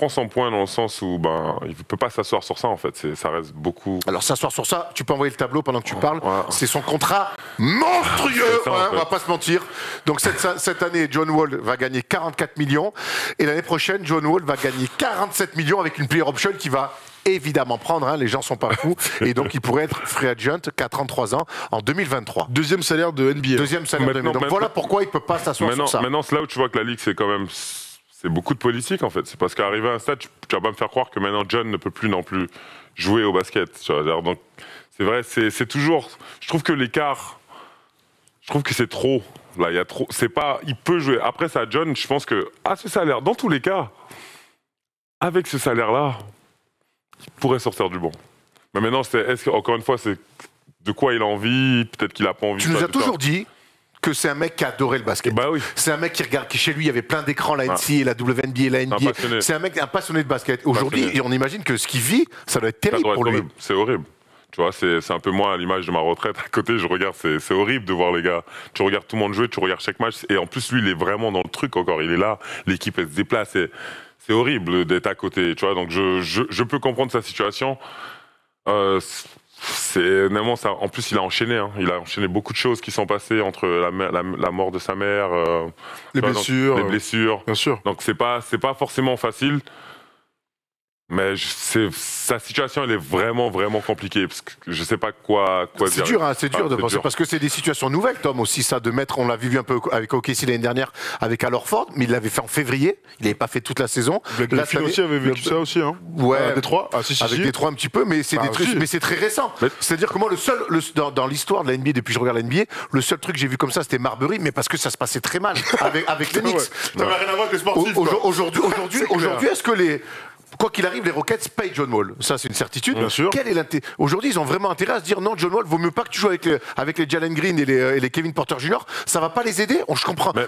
son point dans le sens où il ne peut pas s'asseoir sur ça en fait. Ça reste beaucoup. Alors s'asseoir sur ça, tu peux envoyer le tableau pendant que tu parles. Ouais. C'est son contrat monstrueux, Ça, en fait. On va pas se mentir. Donc cette année, John Wall va gagner 44 millions et l'année prochaine, John Wall va gagner 47 millions avec une player option qui va évidemment prendre, les gens sont pas fous, et donc il pourrait être free agent qu'à 33 ans en 2023. Deuxième salaire de NBA. Deuxième salaire de NBA. Donc voilà pourquoi il peut pas s'asseoir sur ça. Maintenant, c'est là où tu vois que la Ligue, c'est quand même... C'est beaucoup de politique, en fait. C'est parce qu'arrivé à un stade, tu vas pas me faire croire que maintenant John ne peut plus non plus jouer au basket. Tu vois. Donc, c'est vrai, c'est toujours... Je trouve que l'écart... Je trouve que c'est trop. Là, il y a trop... C'est pas... Il peut jouer. Après ça, John, je pense que... ce salaire, dans tous les cas, avec ce salaire-là, il pourrait sortir du banc. Mais maintenant, encore une fois, c'est de quoi il a envie, peut-être qu'il a pas envie. Tu nous as toujours dit que c'est un mec qui adorait le basket. Bah oui. C'est un mec qui regarde, qui chez lui, il y avait plein d'écrans, la NCAA, la WNBA, la NBA. C'est un mec, un passionné de basket. Aujourd'hui, on imagine que ce qu'il vit, ça doit être terrible pour lui. C'est horrible. Tu vois, c'est un peu moi à l'image de ma retraite. À côté, je regarde, c'est horrible de voir les gars. Tu regardes tout le monde jouer, tu regardes chaque match. Et en plus, lui, il est vraiment dans le truc encore. Il est là, l'équipe, elle se déplace. C'est horrible d'être à côté. Tu vois, donc je peux comprendre sa situation. En plus, il a enchaîné. Il a enchaîné beaucoup de choses qui sont passées entre la mort de sa mère, les blessures. Bien sûr. Donc c'est pas forcément facile. Mais sa situation, elle est vraiment, vraiment compliquée. Parce que je sais pas quoi dire. C'est dur de penser. Parce que c'est des situations nouvelles, Tom, aussi, ça, de mettre. On l'a vu un peu avec OKC l'année dernière, avec Al Horford, mais il l'avait fait en février. Il n'avait pas fait toute la saison. Black Griffin aussi avait vécu ça aussi. Ouais. Détroit. Avec Détroit un petit peu, mais c'est c'est très récent. C'est-à-dire que moi, dans l'histoire de la NBA, depuis que je regarde la NBA, le seul truc que j'ai vu comme ça, c'était Marbury, mais parce que ça se passait très mal avec les Knicks. Ça n'a rien à voir avec les sportifs. Aujourd'hui, est-ce que quoi qu'il arrive, les Rockets payent John Wall. Ça, c'est une certitude. Bien sûr. Aujourd'hui, ils ont vraiment intérêt à se dire non, John Wall, vaut mieux pas que tu joues avec les Jalen Green et les Kevin Porter Jr. Ça va pas les aider. Je comprends. Mais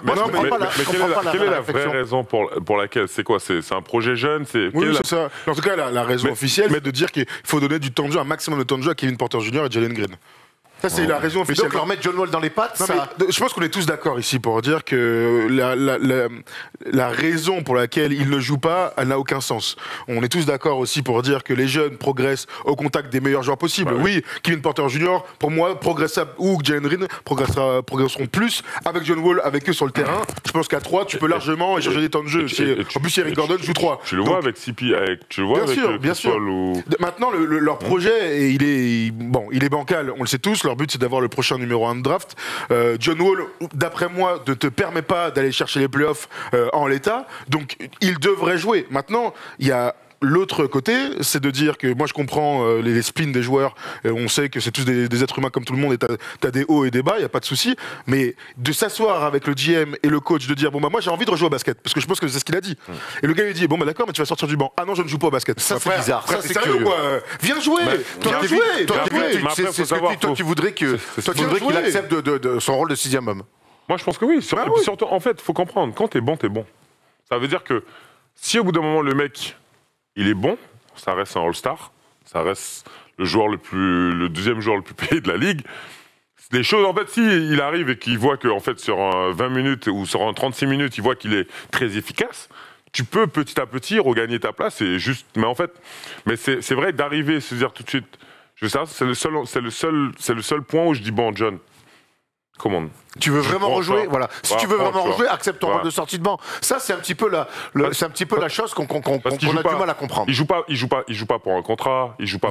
quelle est la vraie raison pour laquelle? C'est quoi? C'est un projet jeune? Oui, c'est ça. En tout cas, la raison officielle, c'est de dire qu'il faut donner du temps de jeu, un maximum de temps de jeu à Kevin Porter Jr. et Jalen Green. Ça, c'est la raison officielle. Donc, leur mettre John Wall dans les pattes, je pense qu'on est tous d'accord ici pour dire que la raison pour laquelle il ne joue pas, elle n'a aucun sens. On est tous d'accord aussi pour dire que les jeunes progressent au contact des meilleurs joueurs possibles. Oui, Kevin Porter Jr., pour moi, ou Jalen Green progresseront plus avec John Wall, avec eux sur le terrain. Je pense qu'à 3, tu peux largement échanger des temps de jeu. En plus, Eric Gordon joue 3. Tu le vois avec CP, tu le vois avec bien sûr. Maintenant, leur projet, il est bancal, on le sait tous. Leur but, c'est d'avoir le prochain numéro 1 de draft. John Wall, d'après moi, ne te permet pas d'aller chercher les playoffs en l'état. Donc, il devrait jouer. Maintenant, il y a l'autre côté, c'est de dire que moi je comprends les spins des joueurs, on sait que c'est tous des êtres humains comme tout le monde et t'as des hauts et des bas, il n'y a pas de souci, mais de s'asseoir avec le GM et le coach, de dire moi j'ai envie de rejouer au basket, parce que je pense que c'est ce qu'il a dit. Et le gars lui dit d'accord, mais tu vas sortir du banc. Ah non, je ne joue pas au basket. Ça c'est bizarre. Ça c'est sérieux quoi. Viens jouer. Toi tu voudrais qu'il accepte son rôle de 6e homme. Moi je pense que oui. Surtout, en fait, il faut comprendre, quand t'es bon, t'es bon. Ça veut dire que si au bout d'un moment le mec il est bon, ça reste un All-Star, ça reste le deuxième joueur le plus payé de la ligue. Les choses, en fait, s'il arrive et qu'il voit que, en fait, sur 20 minutes ou sur 36 minutes, il voit qu'il est très efficace, tu peux petit à petit regagner ta place. Mais c'est vrai d'arriver, se dire tout de suite, c'est le seul point où je dis bon, John. Commande. Tu veux vraiment rejouer, voilà. Si tu veux vraiment rejouer, accepte ton rôle de sortie de banc. Ça, c'est un petit peu la chose qu'on a du mal à comprendre. Il joue pas pour un contrat. Il joue pas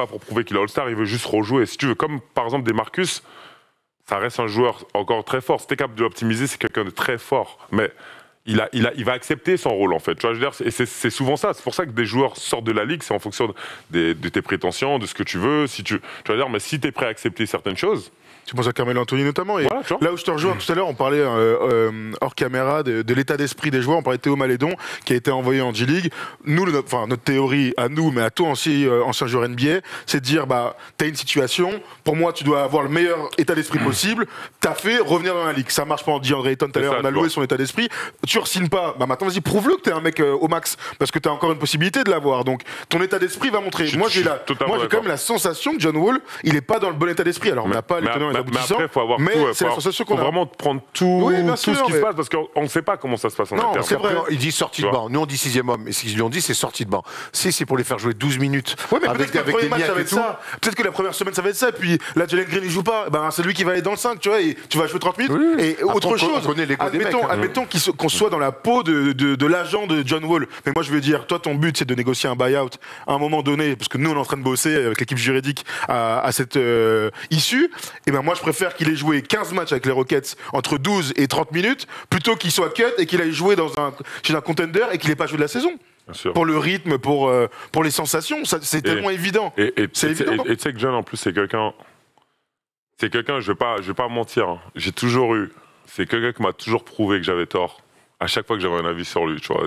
pour prouver qu'il est All-Star. Il veut juste rejouer. Si tu veux, comme par exemple des Marcus, ça reste un joueur encore très fort. Si t'es capable de l'optimiser, c'est quelqu'un de très fort. Mais il va accepter son rôle en fait. Tu vois, je veux dire, c'est souvent ça. C'est pour ça que des joueurs sortent de la ligue, c'est en fonction de tes prétentions, de ce que tu veux. Si tu vas dire, mais si tu es prêt à accepter certaines choses. Tu penses à Carmelo Anthony notamment. Et voilà, là où je te rejoins tout à l'heure, on parlait hors caméra de l'état d'esprit des joueurs. On parlait de Théo Malédon qui a été envoyé en G-League. Nous, notre théorie à nous, mais à toi aussi, ancien joueur NBA, c'est de dire t'as une situation. Pour moi, tu dois avoir le meilleur état d'esprit possible. T'as fait revenir dans la ligue. Ça marche pas. On dit André Ayton tout à l'heure. On a loué son état d'esprit. Tu re-signes pas. Maintenant, vas-y, prouve-le que t'es un mec au max, parce que t'as encore une possibilité de l'avoir. Donc, ton état d'esprit va montrer. Moi, j'ai quand même la sensation que John Wall, il est pas dans le bon état d'esprit. Alors, on n'a pas les tenants et les aboutissants. Faut avoir mais tout, c'est la sensation qu'on a. Faut vraiment prendre tout ce qui se passe parce qu'on ne sait pas comment ça se passe en interne. C'est vrai. Il dit sortie de banc. Nous on dit 6e homme. Et ce qu'ils lui ont dit c'est sortie de banc. Si c'est pour les faire jouer 12 minutes. Ouais, mais peut-être que le premier match ça va être ça. Peut-être que la première semaine ça va être ça. Et puis là Jalen Green il joue pas. C'est lui qui va aller dans le 5, tu vois. Et tu vas jouer 30 minutes. Oui. Et autre chose. Admettons qu'on soit dans la peau de l'agent de John Wall. Mais moi je veux dire, toi ton but c'est de négocier un buyout à un moment donné, parce que nous on est en train de bosser avec l'équipe juridique à cette issue. Et moi je préfère qu'il ait joué 15 matchs avec les Rockets entre 12 et 30 minutes plutôt qu'il soit cut et qu'il aille jouer chez un contender et qu'il n'ait pas joué de la saison. Pour le rythme, pour les sensations, c'est tellement évident. C'est évident. Et tu sais que John en plus c'est quelqu'un, je vais pas mentir, hein. C'est quelqu'un qui m'a toujours prouvé que j'avais tort. À chaque fois que j'avais un avis sur lui, tu vois.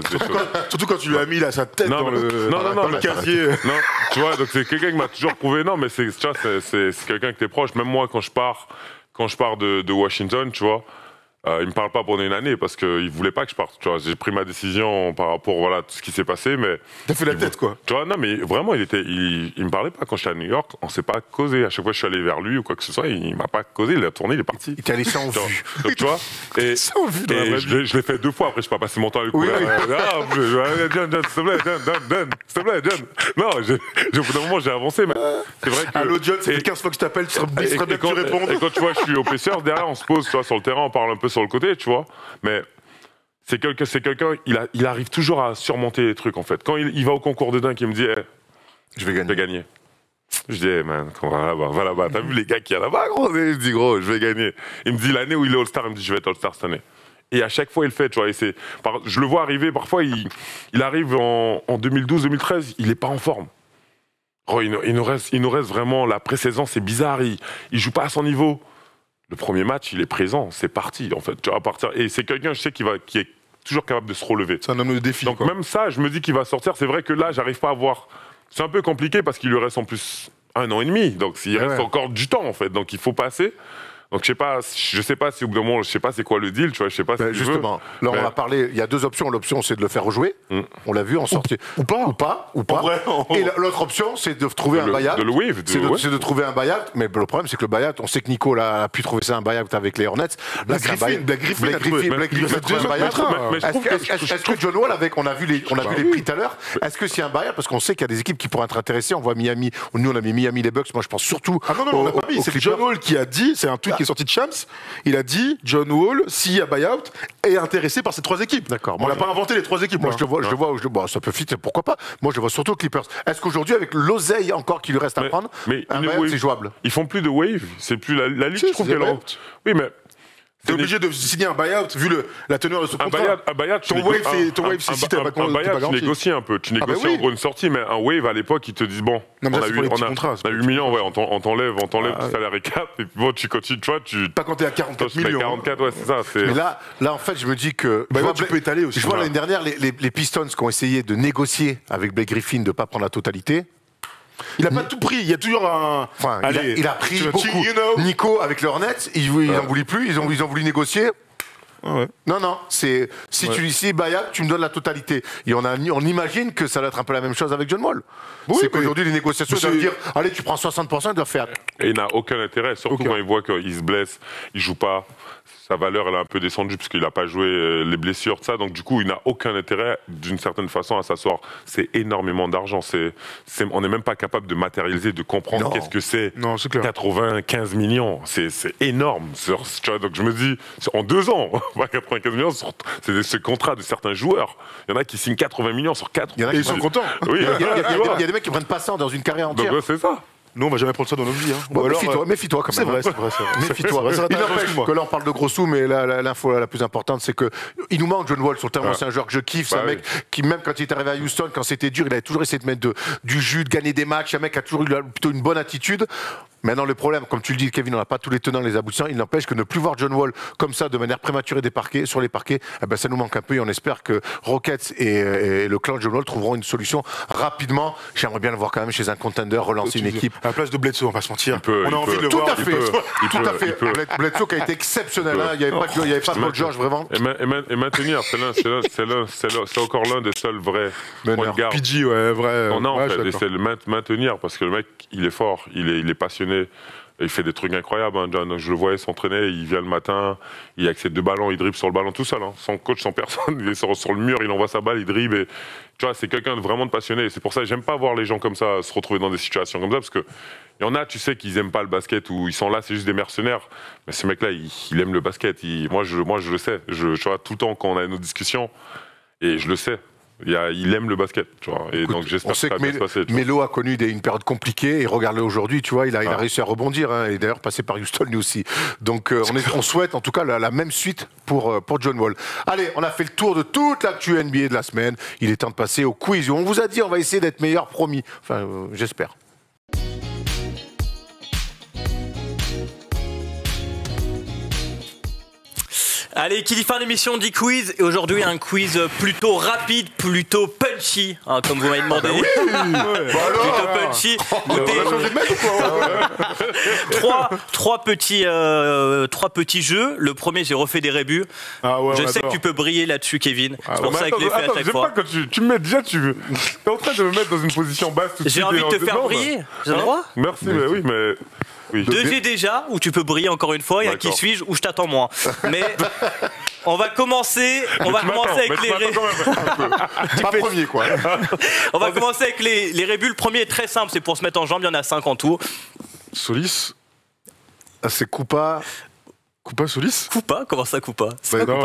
Surtout quand tu lui as mis sa tête dans le casier. Non, tu vois, donc c'est quelqu'un qui m'a toujours prouvé. Non, mais c'est quelqu'un que t'es proche. Même moi, quand je pars de Washington, tu vois, il me parle pas pendant une année parce qu'il voulait pas que je parte. Tu vois, j'ai pris ma décision par rapport à tout ce qui s'est passé, mais t'as fait la tête quoi. Tu vois, non, mais vraiment, il me parlait pas quand j'étais à New York. On s'est pas causé. À chaque fois que je suis allé vers lui ou quoi que ce soit, il m'a pas causé. Il a tourné, il est parti. Il t'a laissé en vue. Donc tu vois, et je l'ai fait 2 fois. Après, je peux pas passer mon temps avec lui. John, s'il te plaît, John. Non, au bout d'un moment, j'ai avancé, mais c'est vrai que. Allô, John, ça fait 15 fois que je t'appelle. Tu serais bien que tu répondes. Et quand tu vois, je suis au Pacers, derrière, on se pose, tu vois, sur le terrain, on parle un peu sur le côté, tu vois. Mais c'est quelqu'un, il arrive toujours à surmonter les trucs, en fait. Quand il va au concours de dunk, il me dit, je vais gagner. Je dis, man, va là-bas. T'as vu les gars qui y a là-bas, gros? Je dis, gros, je vais gagner. Il me dit, l'année où il est All-Star, il me dit, je vais être All-Star cette année. Et à chaque fois, il le fait, tu vois. Je le vois arriver, parfois, il arrive en 2012-2013, il n'est pas en forme. Oh, il nous reste vraiment la pré-saison, c'est bizarre, il joue pas à son niveau. Le premier match, il est présent, c'est parti, en fait. Tu vois, à partir, et c'est quelqu'un, je sais, qui est toujours capable de se relever. C'est un homme de défi. Donc même ça, je me dis qu'il va sortir. C'est vrai que là, j'arrive pas à voir. C'est un peu compliqué parce qu'il lui reste en plus 1 an et demi. Donc il reste encore du temps, en fait. Donc il faut passer. Donc je sais pas si au bout d'un moment, je sais pas c'est quoi le deal, tu vois, je sais pas si justement. Là on a parlé, il y a 2 options. L'option c'est de le faire rejouer. On l'a vu en sortie. Ou pas. Et l'autre option c'est de trouver un buyout. De le wave. C'est de trouver un buyout. Mais le problème c'est que le buyout, on sait que Nico a pu trouver ça un buyout avec les Hornets. Là c'est un buyout. Blake Griffin a trouvé un buyout. Est-ce que John Wall, on a vu les prix tout à l'heure, est-ce que c'est un buyout? Parce qu'on sait qu'il y a des équipes qui pourraient être intéressées. On voit Miami. Nous on a mis Miami, les Bucks. Moi je pense surtout. Ah non, on n'a pas mis. C'est John Wall qui a dit, c'est un tweet qui est sorti de Shams. Il a dit, John Wall, s'il y a buyout, est intéressé par ces 3 équipes. D'accord. On n'a pas inventé les 3 équipes. Moi, je le vois, ça peut fit, pourquoi pas. Moi, je le vois surtout aux Clippers. Est-ce qu'aujourd'hui, avec l'oseille encore qu'il lui reste à prendre, un buyout, c'est jouable? Ils font plus de wave. C'est plus la ligue, je trouve qu'elle rentre. Oui, mais. T'es obligé de signer un buyout vu la teneur de ce contrat. Un buyout, ton wave, c'est si t'as pas garanti. Un buyout, tu négocies un peu. Tu négocies en gros une sortie, mais un wave à l'époque, ils te disent bon, on a 8 millions, ouais, on t'enlève le salaire et cap, et puis bon, tu continues, tu vois, pas quand t'es à 44 millions. 44, ouais, c'est ça. Mais là, en fait, je me dis que. Tu peux étaler aussi. Je vois l'année dernière les Pistons qui ont essayé de négocier avec Blake Griffin de pas prendre la totalité. Il n'a pas tout pris, il y a toujours un. Enfin, il a pris beaucoup. Nico, avec le Hornets, ils n'en voulaient plus, ils ont voulu négocier. Ouais. Non, c'est tu dis buyout, tu me donnes la totalité. Et on imagine que ça va être un peu la même chose avec John Wall. Oui, c'est qu'aujourd'hui les négociations doivent dire allez, tu prends 60%, ils doivent faire. Et il n'a aucun intérêt, surtout quand il voit qu'il se blesse, il joue pas. Sa valeur, elle a un peu descendu parce qu'il n'a pas joué les blessures, ça. Donc, du coup, il n'a aucun intérêt, d'une certaine façon, à s'asseoir. C'est énormément d'argent. On n'est même pas capable de matérialiser, de comprendre qu'est-ce que c'est. Non, c'est clair. 95 millions. C'est énorme. Tu vois, donc, je me dis, en 2 ans, 95 millions, c'est ce contrat de certains joueurs. Il y en a qui signent 80 millions sur 4. Et ils sont contents. Oui, il y a des mecs qui prennent pas ça dans une carrière entière. Donc, c'est ça. Nous, on va jamais prendre ça dans nos vies. Hein. Bon, Ou alors, méfie-toi quand c'est même. vrai, c'est vrai. Méfie-toi. C'est vrai, Il excuse-moi. n'empêche que là, on parle de gros sous, mais l'info la plus importante, c'est que il nous manque John Wall sur le terrain. Ouais. C'est un joueur que je kiffe. C'est un Bah mec qui, même quand il est arrivé à Houston, quand c'était dur, il avait toujours essayé de mettre du jus, de gagner des matchs. Un mec qui a toujours eu plutôt une bonne attitude. Maintenant, le problème, comme tu le dis, Kevin, on n'a pas tous les tenants, les aboutissants. Il n'empêche que ne plus voir John Wall comme ça, de manière prématurée sur les parquets, ça nous manque un peu. Et on espère que Rockets et le clan John Wall trouveront une solution rapidement. J'aimerais bien le voir quand même chez un contender, relancer une équipe. À la place de Bledsoe, on va se mentir. peut, On a il envie peut. de le Tout voir. à fait, tout à fait. Bledsoe qui a été exceptionnel. Il peut. Hein. Il n'y avait pas de Paul George, vraiment. Et maintenir, c'est encore l'un des seuls vrais points de garde. PG, ouais, vrai. On a en ouais, fait, je et suis c'est le maintenir parce que le mec, il est fort, il est passionné. Et il fait des trucs incroyables. Hein. John, je le voyais s'entraîner, il vient le matin, il accède deux ballons, il dribble sur le ballon tout seul, hein. Sans coach, sans personne. Il est sur le mur, il envoie sa balle, il dribble. Et, tu vois, c'est quelqu'un de vraiment de passionné. Et c'est pour ça que j'aime pas voir les gens comme ça se retrouver dans des situations comme ça, parce que il y en a, tu sais, qu'ils aiment pas le basket ou ils sont là, c'est juste des mercenaires. Mais ce mec-là, il aime le basket. Moi, je le sais. Tu vois, tout le temps quand on a nos discussions, et je le sais. Il aime le basket, tu vois. Et donc j'espère que ça va bien se passer. Melo a connu une période compliquée et regarde-le aujourd'hui, tu vois, il a réussi à rebondir, hein, et d'ailleurs passé par Houston lui aussi. Donc on souhaite en tout cas la même suite pour John Wall. Allez, on a fait le tour de toute l'actu NBA de la semaine. Il est temps de passer au quiz. On vous a dit on va essayer d'être meilleur, promis. Enfin, j'espère. Allez, qui dit fin d'émission dit quiz. Et aujourd'hui, un quiz plutôt rapide, plutôt punchy, hein, comme vous m'avez demandé. Plutôt punchy. Trois petits jeux. Le premier, j'ai refait des rébus. Ah ouais, je sais que tu peux briller là-dessus, Kevin. C'est pour ça que je l'ai fait à chaque j'aime fois. pas quand tu me mets déjà, t'es en train de me mettre dans une position basse tout de suite. J'ai envie de te faire Non, briller. J'ai le droit. Merci, mais oui, mais. Oui. Deux j'ai déjà, où tu peux briller encore une fois, et un qui D'accord. suis-je, où je t'attends moins. Mais on va commencer avec les rébus. Pas premier quoi. On va commencer avec les rébus. Le premier est très simple, c'est pour se mettre en jambe, il y en a 5 en tout. Solis. C'est Koupa. Coupa Solis. Coupa? Comment ça, Coupa? Non,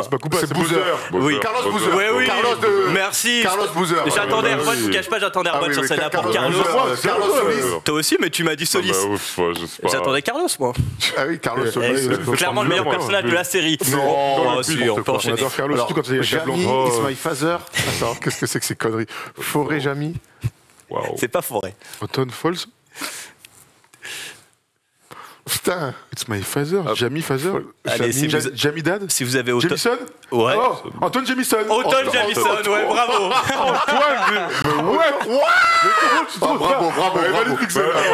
c'est pas Coupa, c'est Boozer. Oui. Carlos Boozer. Ouais, oui. Carlos de... Merci. Carlos Boozer. J'attendais bah Erwan, oui. je vous cache pas, j'attendais Ah Erwan oui, sur oui, celle-là pour Carlos Carlos. Boozer. Carlos Solis. Toi aussi, mais tu m'as dit Solis. Je sais pas. J'attendais Carlos, moi. Ah oui, Carlos Solis. Clairement le meilleur personnage de la série. Non, Oh, si, on peut On enchaîner. adore Carlos, surtout quand il y a Jamy, blanc. It's my father. Attends, qu'est-ce que c'est que ces conneries? Forêt Jamy. Waouh. C'est pas forêt. Autumn Falls. Putain. It's my father. Jamie Father. Allez, si vous- Jamie Dad. Si vous avez autant. Jamison. Ouais. Oh, Antoine Jamison. Automne Jamison, ouais, bravo. Bravo.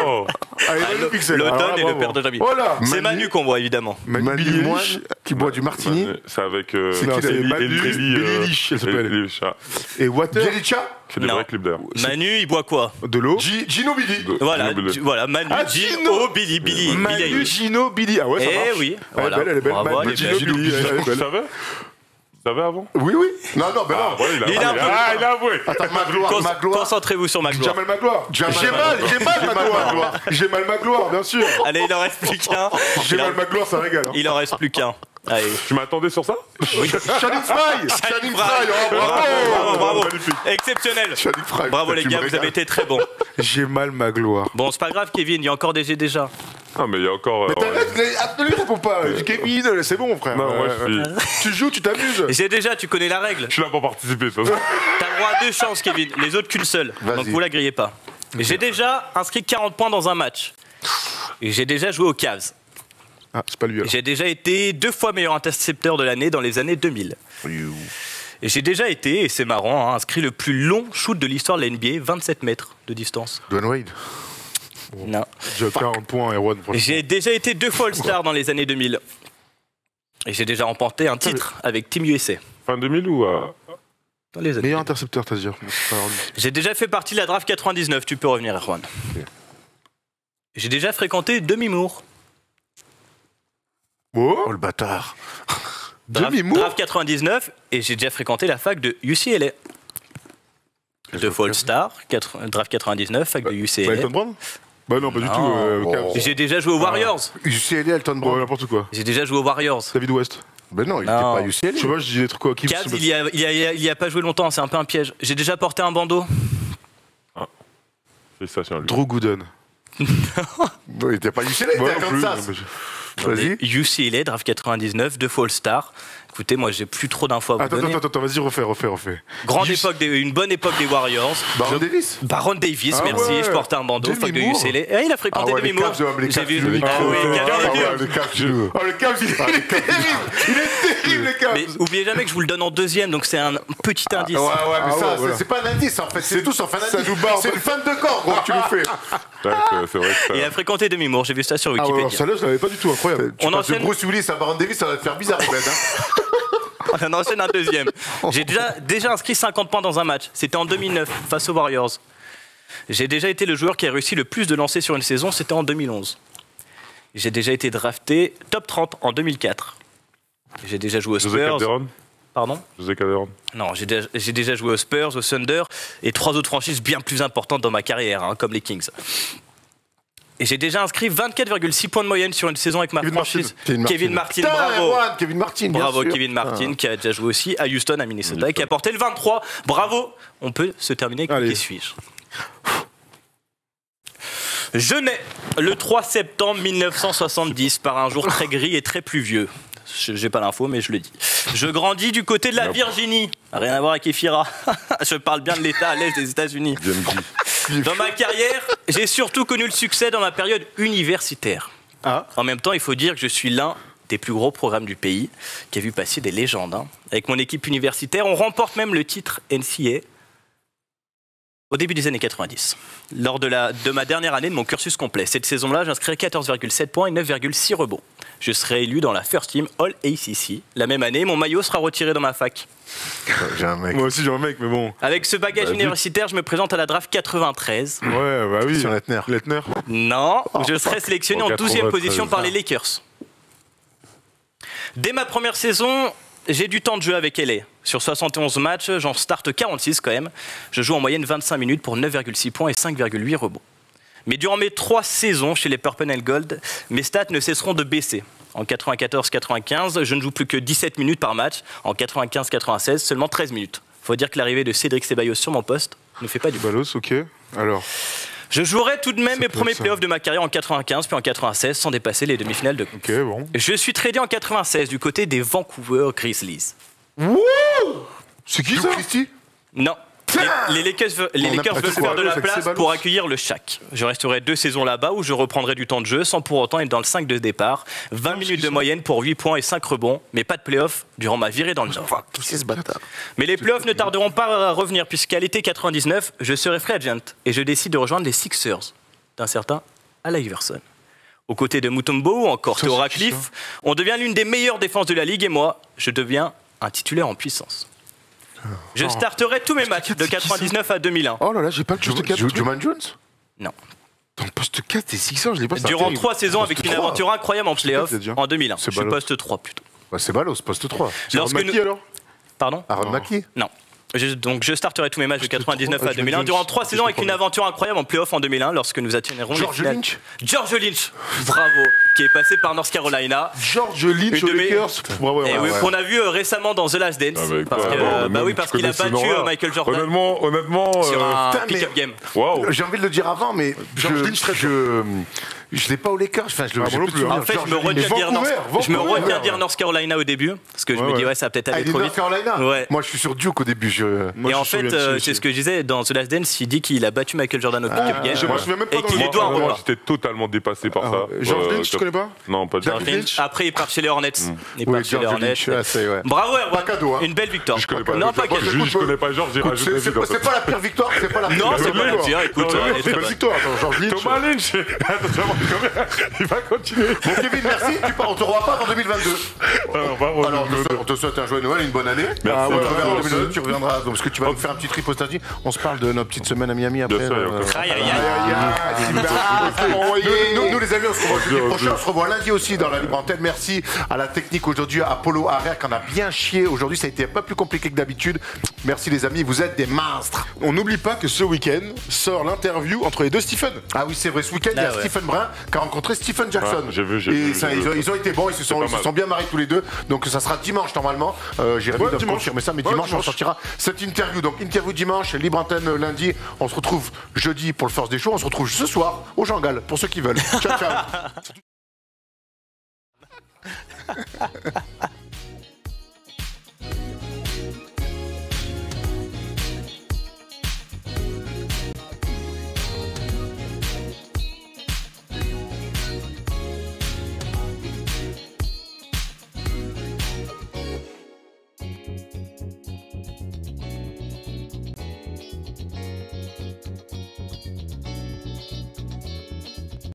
Oh. Allez, Manu Pixel. L'automne Alors là, est le bravo. père de Jamie. Voilà. C'est Manu qu'on voit, évidemment. Manu Billy Moine Eilish. qui boit du martini. C'est avec. C'est Non, qui, c'est là, Billy Eilish, elle s'appelle. Eilish, ah. Et Water. Jelicha. C'est des Non. vrais clips d'air. Manu, il boit quoi? De l'eau. Gino Billy. Voilà, Billy. voilà, Manu, Ah, Gino, Gino. Billy, Billy. Manu, Gino, Billy. Ah ouais, ça Eh marche. oui, Elle voilà. est belle, elle est belle. Bravo, Manu, elle est Gino, belle. Billy. Elle est Tu belle. savais? Tu savais avant? Oui. Non, ben non. Ouais, Il a un peu- il a avoué. Attends, Magloire. Concentrez-vous sur ma gloire. Jamal Magloire. Jamal J'ai mal ma gloire. J'ai mal ma gloire, bien sûr. Allez, il en reste plus qu'un. J'ai mal ma gloire, ça régale. Il en reste plus qu'un. Allez. Tu m'attendais sur ça? Channing Fry. Channing Fry. Fry. Oh, bravo. Bravo. Magnifique. Exceptionnel. Channing Fry. Bravo les Tu me gars, vous régales. avez été très bons. J'ai mal ma gloire. Bon, c'est pas grave, Kevin, il y a encore des G déjà. Ah, mais il y a encore. Mais t'arrêtes, ne lui réponds pas. Kevin, c'est bon, frère. Non, moi, Tu joues, tu t'amuses. J'ai déjà, tu connais la règle. je suis là pour participer, de toute façon. T'as le droit à 2 chances, Kevin. Les autres qu'une seule. Vas-y. Donc vous la grillez pas. J'ai déjà inscrit 40 points dans un match. Et j'ai déjà joué aux Cavs. Ah, c'est pas lui alors. J'ai déjà été 2 fois meilleur intercepteur de l'année dans les années 2000. Et j'ai déjà été, et c'est marrant, hein, inscrit le plus long shoot de l'histoire de la NBA, 27 mètres de distance. Dwayne Wade. Non. J'ai 40 points, Erwan. franchement. J'ai déjà été 2 fois All-Star dans les années 2000. Et j'ai déjà remporté un titre avec Team USA. Fin 2000 ou. Dans les années. Meilleur intercepteur, t'as dit. J'ai déjà fait partie de la draft 99, tu peux revenir, Erwan. J'ai déjà fréquenté Demi-Moore. Oh, le bâtard. Draft 99, et j'ai déjà fréquenté la fac de UCLA. 2 fois All-Star, draft 99, fac de UCLA. Elton Brand. Bah non, pas du Non. tout. Cavs. J'ai déjà joué aux Warriors. UCLA, Elton Bon, Brand. n'importe quoi. J'ai déjà joué aux Warriors. David West. Ben non, il n'était Non. pas Je sais UCLA. pas, je dis des trucs quoi. Cavs, il y a pas joué longtemps, c'est un peu un piège. J'ai déjà porté un bandeau. Félicitations à lui. Drew Gooden. Non, il était pas UCLA, il Moi était à non plus, Kansas. mais Vas-y. UCLA, draft 99, 2 fois All-Star. Écoutez, moi, j'ai plus trop d'infos à vous donner. Attends, vas-y, refais. Une bonne époque des Warriors. Baron Davis. Baron Davis, Ah merci. ouais. Je portais un bandeau, Demi fac de Moore. UCLA. Et il a fréquenté les Demi Moore. Cavs, les J'ai Cavs, vu. les Ah Cavs, oui, les Cavs, Cavs, les Cavs. les Cavs, je- Oh, le Cavs, il est terrible. Il est terrible, les Cavs. Mais oubliez jamais que je vous le donne en deuxième, donc c'est un petit indice. Ouais, mais ça, voilà. c'est pas un indice en fait, c'est tous en fin d'indice. ça nous barre. C'est une fin de corps, gros, que tu nous fais. Ouais, c'est vrai que Il a fréquenté Demi Moore, j'ai vu ça sur Ah ouais, Wikipédia. alors celle-là, je l'avais pas du tout, incroyable. Tu On passes de enchaîne. Bruce Willis à Baron Davis, ça va te faire bizarre, en fait. Hein. On enchaîne un deuxième. J'ai déjà inscrit 50 points dans un match. C'était en 2009, face aux Warriors. J'ai déjà été le joueur qui a réussi le plus de lancers sur une saison, c'était en 2011. J'ai déjà été drafté top 30 en 2004. J'ai déjà joué aux José Spurs. Calderon. Pardon ? José Calderon. Non, j'ai déjà joué aux Spurs, aux Thunder et 3 autres franchises bien plus importantes dans ma carrière, hein, comme les Kings. Et j'ai déjà inscrit 24,6 points de moyenne sur une saison avec ma Kevin franchise. Martin. Kevin Martin, Putain, bravo. Erwan, Kevin Martin, bien Bravo sûr. Kevin Martin, qui a déjà joué aussi à Houston, à Minnesota, et qui a porté le 23. Bravo. On peut se terminer avec Allez. qui suis-je. Je nais le 3 septembre 1970 par un jour très gris et très pluvieux. J'ai pas l'info, mais je le dis. Je grandis du côté de la Virginie. Rien à voir avec Efira. Je parle bien de l'État à l'est des États-Unis. Dans ma carrière, j'ai surtout connu le succès dans ma période universitaire. Ah. En même temps, il faut dire que je suis l'un des plus gros programmes du pays, qui a vu passer des légendes. Hein. Avec mon équipe universitaire, on remporte même le titre NCAA au début des années 90, lors de ma dernière année de mon cursus complet. Cette saison-là, j'inscrirai 14,7 points et 9,6 rebonds. Je serai élu dans la First Team All-ACC. La même année, mon maillot sera retiré dans ma fac. J'ai un mec. Moi aussi, j'ai un mec, mais bon. Avec ce bagage universitaire, je me présente à la draft 93. Ouais, bah oui. Christian Laettner. Laettner. Non, je serai sélectionné en 12e position par les Lakers. Dès ma première saison, j'ai du temps de jeu avec LA. Sur 71 matchs, j'en starte 46 quand même. Je joue en moyenne 25 minutes pour 9,6 points et 5,8 rebonds. Mais durant mes 3 saisons chez les Purple and Gold, mes stats ne cesseront de baisser. En 94-95, je ne joue plus que 17 minutes par match. En 95-96, seulement 13 minutes. Faut dire que l'arrivée de Cédric Ceballos sur mon poste ne fait pas du bien. Balos, ok. Alors. Je jouerai tout de même Ça mes peut premiers être ça. playoffs de ma carrière en 95 puis en 96 sans dépasser les demi-finales de Ok, bon. Je suis tradé en 96 du côté des Vancouver Grizzlies. C'est qui Duke ça Christie. Non. Les Lakers veulent faire de la avec place Ceballos. pour accueillir le Shaq. Je resterai 2 saisons là-bas où je reprendrai du temps de jeu sans pour autant être dans le 5 de départ. 20 minutes de moyenne pour 8 points et 5 rebonds, mais pas de playoff durant ma virée dans le Nord. Qui c'est ce bâtard? Mais les playoffs ne tarderont pas à revenir puisqu'à l'été 99, je serai free agent et je décide de rejoindre les Sixers d'un certain Al Iverson. Aux côtés de Mutombo ou encore Ça, Theo c'est Ratcliffe, qui, ça on devient l'une des meilleures défenses de la ligue et moi, je deviens un titulaire en puissance. Je starterai tous mes matchs de 99 à 2001. Oh là là, j'ai pas le poste 4. Juman Jones. Non. Dans le poste 4 des Sixers, je l'ai pas starté. Durant 3 saisons avec une 3. aventure incroyable en playoff déjà. en 2001. C'est Je suis ballot. poste 3 plutôt. Bah, c'est Balos, poste 3. Lorsque Maki, nous- alors Pardon Aaron Mackie. Non. Donc je starterai tous mes matchs de 99 à Jones. 2001 durant 3 Je saisons avec comprends une bien. aventure incroyable en playoff en 2001 lorsque nous atteindrons les George finales. Lynch. George Lynch, bravo, qui est passé par North Carolina. George Lynch Une aux de mes- Lakers. Bravo, Et ouais. oui, qu'on a vu récemment dans The Last Dance. Parce qu'il a battu Michael Jordan Honnêtement, sur un putain, pick-up mais- game. waouh. J'ai envie de le dire avant, mais George Lynch, très je l'ai pas aux Lakers. Enfin, je moi j'ai non plus de plus, hein. souvenirs. En fait, George je me Lynch. retiens de dire Vancouver, je me Vancouver, retiens de dire North Carolina au début parce que je me dis ouais, ça va peut-être Ah, aller il est trop North vite. Carolina. Ouais. Moi, je suis sur Duke au début. Moi, Et je en me souviens fait, de ça c'est aussi. ce que je disais dans The Last Dance, il dit qu'il a battu Michael Jordan au pick-up game. Je me souviens même pas Et dans qu'il le les doit moment. en Moi, voir. j'étais totalement dépassé par ça. George Lynch, tu connais pas Non, pas du tout. George Lynch. Après, il part chez les Hornets. Il Oui, part chez les George Hornets. Lynch. Ah, c'est ouais. Bravo, Erwan. Pas cadeau, hein. Une belle victoire. Je connais pas. Non, pas Moi, cadeau. je connais pas George, j'ai Écoute, rajouté c'est pas la pire victoire. C'est pas la pire Non, c'est victoire. pas la pire. Écoute, Non, elle est C'est très une bonne. victoire. Attends, George Lynch. Thomas Lynch. Attends, tu vas voir combien. Il va continuer. Bon, Kevin, merci. On te revoit pas en 2022. Alors, on te souhaite un joyeux Noël, une bonne année. Merci. On te reverra en Merci. 2022, tu reviendras. Donc, parce que tu vas nous faire un petit trip aux États-Unis. On se parle de notre petite semaine à Miami après. Bien sûr, il y a encore ça. Aïe, aïe, aïe. Nous, les amis, on se revoit jeudi prochain. On se revoit lundi aussi dans la libre antenne. Merci à la technique aujourd'hui, à Polo Harrer, qu'on a bien chié aujourd'hui. Ça a été un peu plus compliqué que d'habitude. Merci, les amis. Vous êtes des monstres. On n'oublie pas que ce week-end sort l'interview entre les deux Stephen. Ah oui, c'est vrai. Ce week-end, il y a Ah ouais. Stephen Brun Américain qui a rencontré Stephen Jackson. Ah, j'ai vu, Et ça, ils ont été bons, ils se pas mal. sont bien marrés tous les deux. Donc ça sera dimanche normalement. Jérémy doit dimanche. confirmer ça, mais Ouais, dimanche on sortira cette interview. Donc interview dimanche, libre antenne lundi. On se retrouve jeudi pour le Force des Shows. On se retrouve ce soir au Jean Gall pour ceux qui veulent. Ciao ciao.